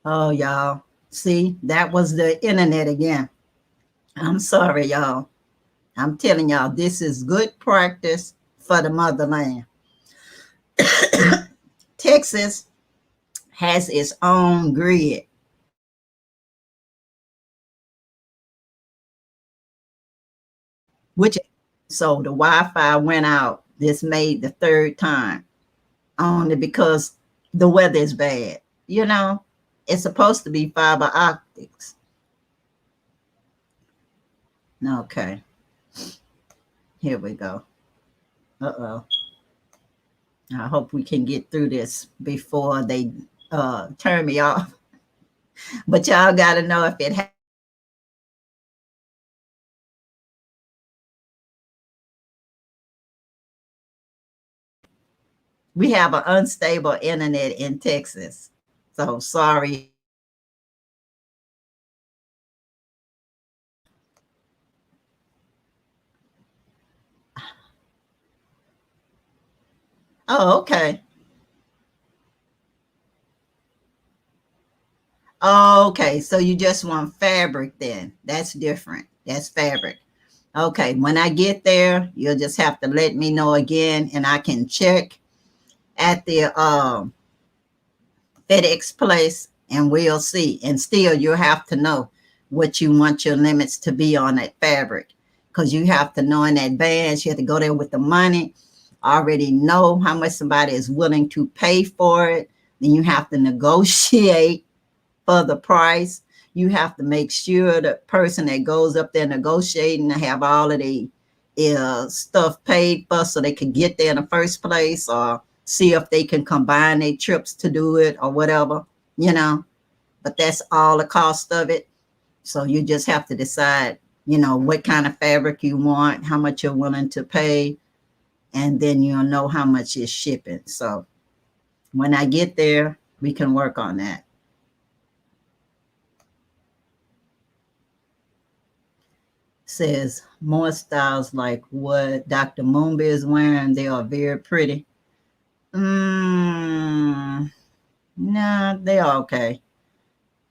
Speaker 1: Oh, y'all. See, that was the internet again. I'm sorry, y'all. I'm telling y'all, this is good practice for the motherland. Texas has its own grid, which so the Wi-Fi went out. This made the third time, only because the weather is bad. You know, it's supposed to be fiber optics. Okay, here we go. Uh-oh. I hope we can get through this before they turn me off. But y'all got to know if it we have an unstable internet in Texas. So sorry. Oh, okay. Okay, so you just want fabric then. That's different. That's fabric. Okay, when I get there, you'll just have to let me know again and I can check at the FedEx place and we'll see. And still, you'll have to know what you want your limits to be on that fabric because you have to know in advance. You have to go there with the money, already know how much somebody is willing to pay for it. Then you have to negotiate for the price. You have to make sure the person that goes up there negotiating to have all of the stuff paid for so they can get there in the first place, or see if they can combine their trips to do it or whatever, you know. But that's all the cost of it. So you just have to decide, you know, what kind of fabric you want, how much you're willing to pay, and then you'll know how much is shipping. So when I get there, we can work on that. Says more styles like what Dr. Moomba is wearing. They are very pretty. Nah, they're okay,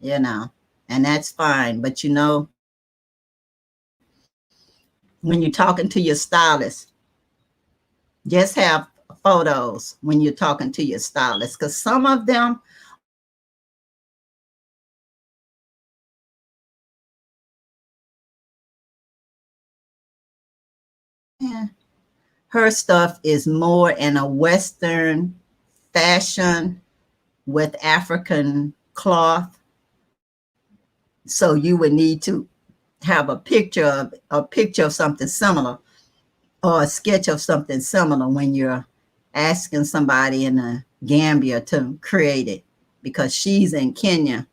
Speaker 1: you know, and that's fine. But you know, when you're talking to your stylist, just have photos when you're talking to your stylist, because some of them, yeah, her stuff is more in a Western fashion with African cloth. So you would need to have a picture of something similar or a sketch of something similar when you're asking somebody in the Gambia to create it, because she's in Kenya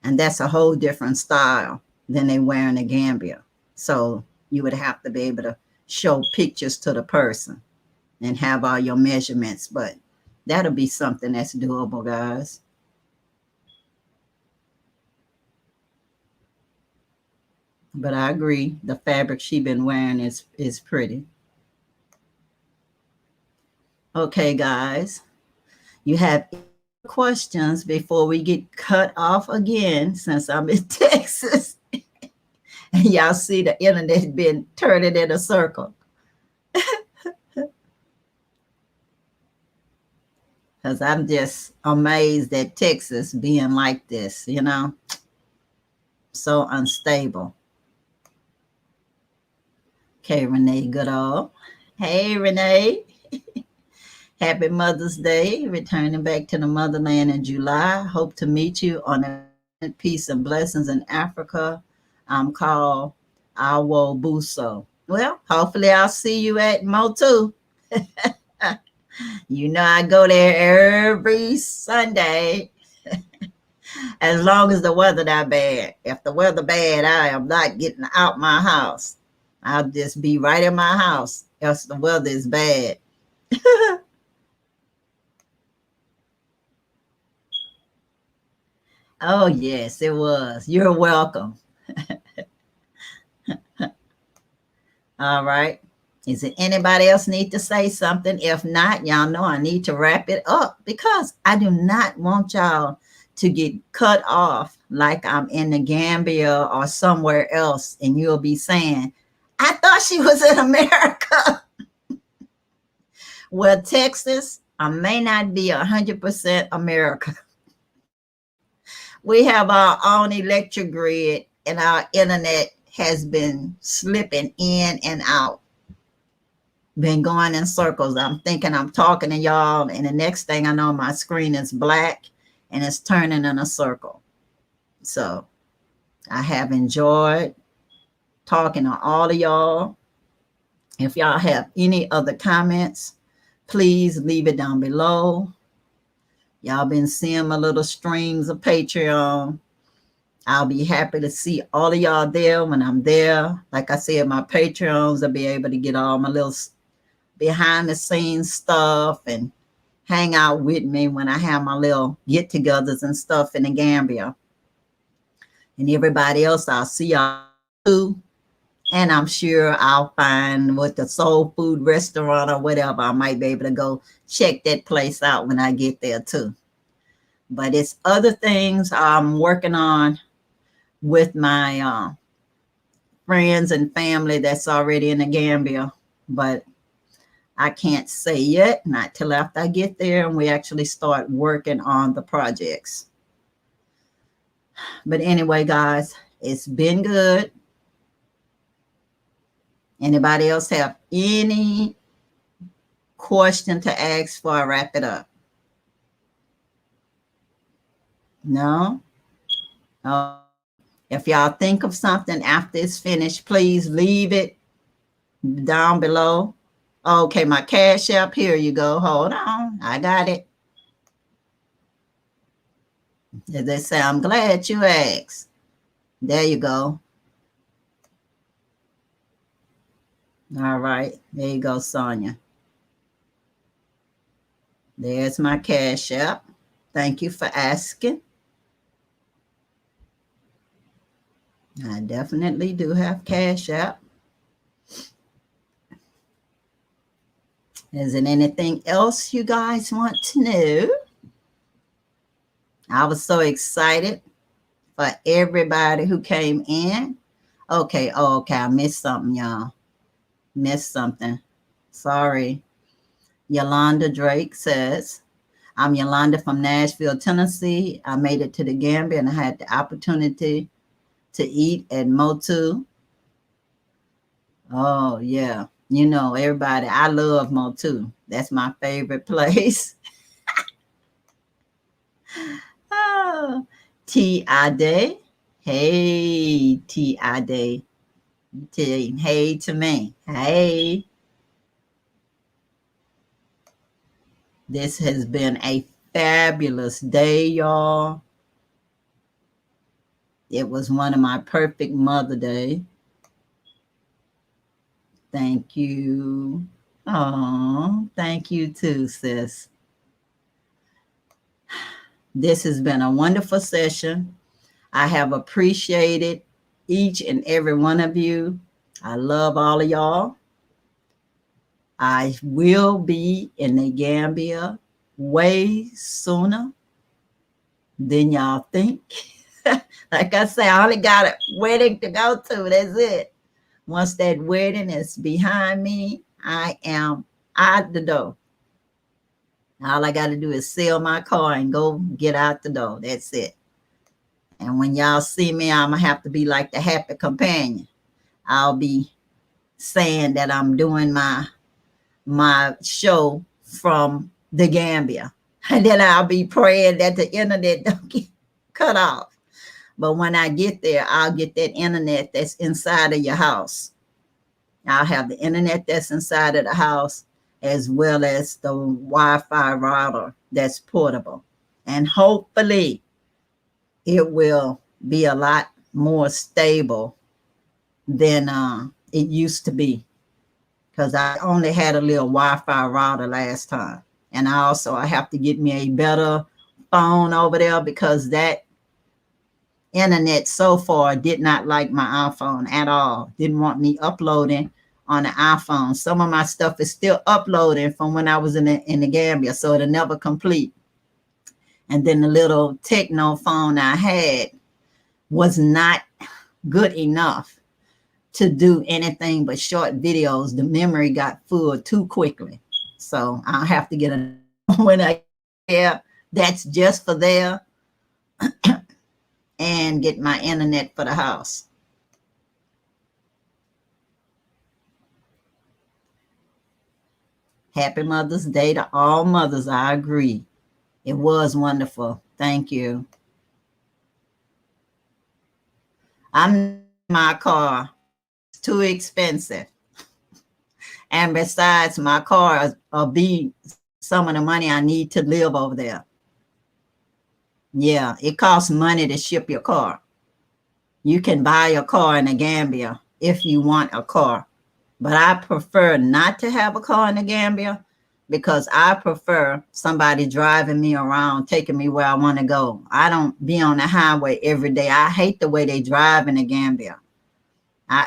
Speaker 1: and that's a whole different style than they wear in the Gambia. So you would have to be able to show pictures to the person and have all your measurements, but that'll be something that's doable, guys. But I agree, the fabric she been wearing is pretty. Okay, guys, you have questions before we get cut off again, since I'm in Texas and y'all see the internet been turning in a circle, because I'm just amazed at Texas being like this, you know, so unstable. Okay, Renee Goodall. Hey, Renee. Happy Mother's Day. Returning back to the motherland in July. Hope to meet you on a peace and blessings in Africa. I'm called Awo Buso. Well, hopefully I'll see you at Motu. You know I go there every Sunday, as long as the weather not bad. If the weather bad, I am not getting out my house. I'll just be right in my house if the weather is bad. Oh, yes, it was. You're welcome. All right. Is it anybody else need to say something? If not, y'all know I need to wrap it up, because I do not want y'all to get cut off like I'm in the Gambia or somewhere else, and you'll be saying, I thought she was in America. Well, Texas, I may not be 100% America. We have our own electric grid, and our internet has been slipping in and out, been going in circles. I'm thinking I'm talking to y'all, and the next thing I know, my screen is black and it's turning in a circle. So I have enjoyed talking to all of y'all. If y'all have any other comments, please leave it down below. Y'all been seeing my little streams of Patreon. I'll be happy to see all of y'all there when I'm there. Like I said, my Patreons will be able to get all my little behind the scenes stuff and hang out with me when I have my little get-togethers and stuff in the Gambia. And everybody else, I'll see y'all too. And I'm sure I'll find what the soul food restaurant or whatever. I might be able to go check that place out when I get there too. But it's other things I'm working on with my friends and family that's already in the Gambia. But I can't say yet, not till after I get there and we actually start working on the projects. But anyway, guys, it's been good. Anybody else have any question to ask before I wrap it up? No? Oh, if y'all think of something after it's finished, please leave it down below. Okay, my Cash App, here you go. Hold on, I got it. As they say, I'm glad you asked. There you go. All right, there you go, Sonia. There's my Cash App. Thank you for asking. I definitely do have Cash App. Is there anything else you guys want to know? I was so excited for everybody who came in. Okay, I missed something, y'all. Missed something. Sorry. Yolanda Drake says, I'm Yolanda from Nashville, Tennessee. I made it to the Gambia and I had the opportunity to eat at Motu. Oh, yeah. You know, everybody, I love Motu. That's my favorite place. Oh, T.I.D. Hey, T.I.D. Hey to me. Hey. This has been a fabulous day, y'all. It was one of my perfect Mother Day. Thank you. Oh, thank you too, sis. This has been a wonderful session. I have appreciated each and every one of you. I love all of y'all. I will be in the Gambia way sooner than y'all think. Like I say, I only got a wedding to go to. That's it. Once that wedding is behind me, I am out the door. All I got to do is sell my car and go get out the door. That's it. And when y'all see me, I'm going to have to be like the happy companion. I'll be saying that I'm doing my show from the Gambia. And then I'll be praying that the internet don't get cut off. But when I get there, I'll get that internet that's inside of your house. I'll have the internet that's inside of the house as well as the Wi-Fi router that's portable. And hopefully it will be a lot more stable than it used to be. Because I only had a little Wi-Fi router last time. And I have to get me a better phone over there because that internet so far did not like my iPhone at all. Didn't want me uploading on the iPhone. Some of my stuff is still uploading from when I was in the Gambia, so it'll never complete. And then the little techno phone I had was not good enough to do anything but short videos. The memory got full too quickly. So I'll have to get a when I get that's just for there and get my internet for the house. Happy Mother's Day to all mothers. I agree. It was wonderful. Thank you. I'm my car. It's too expensive. And besides, my car will be some of the money I need to live over there. Yeah, it costs money to ship your car. You can buy a car in the Gambia if you want a car. But I prefer not to have a car in the Gambia because I prefer somebody driving me around, taking me where I want to go. I don't be on the highway every day. I hate the way they drive in the Gambia.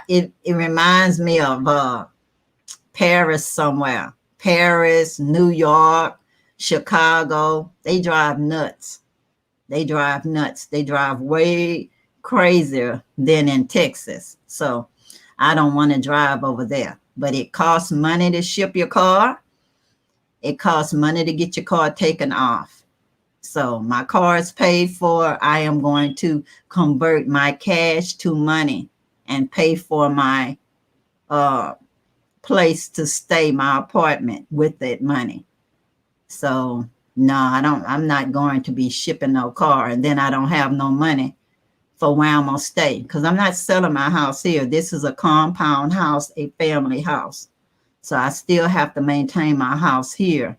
Speaker 1: It reminds me of Paris somewhere. Paris, New York, Chicago. They drive nuts. They drive nuts. They drive way crazier than in Texas. So I don't want to drive over there. But it costs money to ship your car. It costs money to get your car taken off. So my car is paid for. I am going to convert my cash to money and pay for my place to stay, my apartment, with that money. So no, I'm not going to be shipping no car, and then I don't have no money for where I'm gonna stay, because I'm not selling my house here. This is a compound house, a family house. So I still have to maintain my house here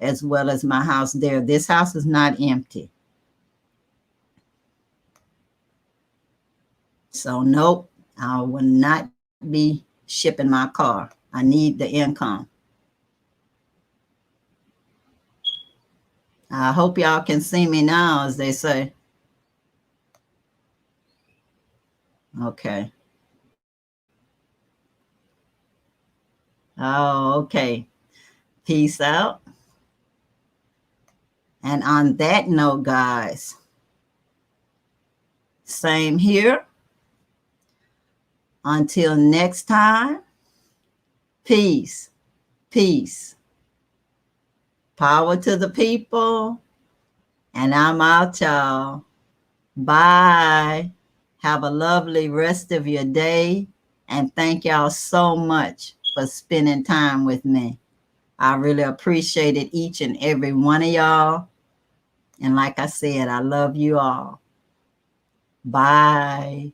Speaker 1: as well as my house there. This house is not empty. So nope, I will not be shipping my car. I need the income. I hope y'all can see me now, as they say. Okay. Oh, okay. Peace out. And on that note, guys, same here. Until next time, peace, peace. Power to the people. And I'm out, y'all. Bye. Have a lovely rest of your day. And thank y'all so much for spending time with me. I really appreciated each and every one of y'all. And like I said, I love you all. Bye.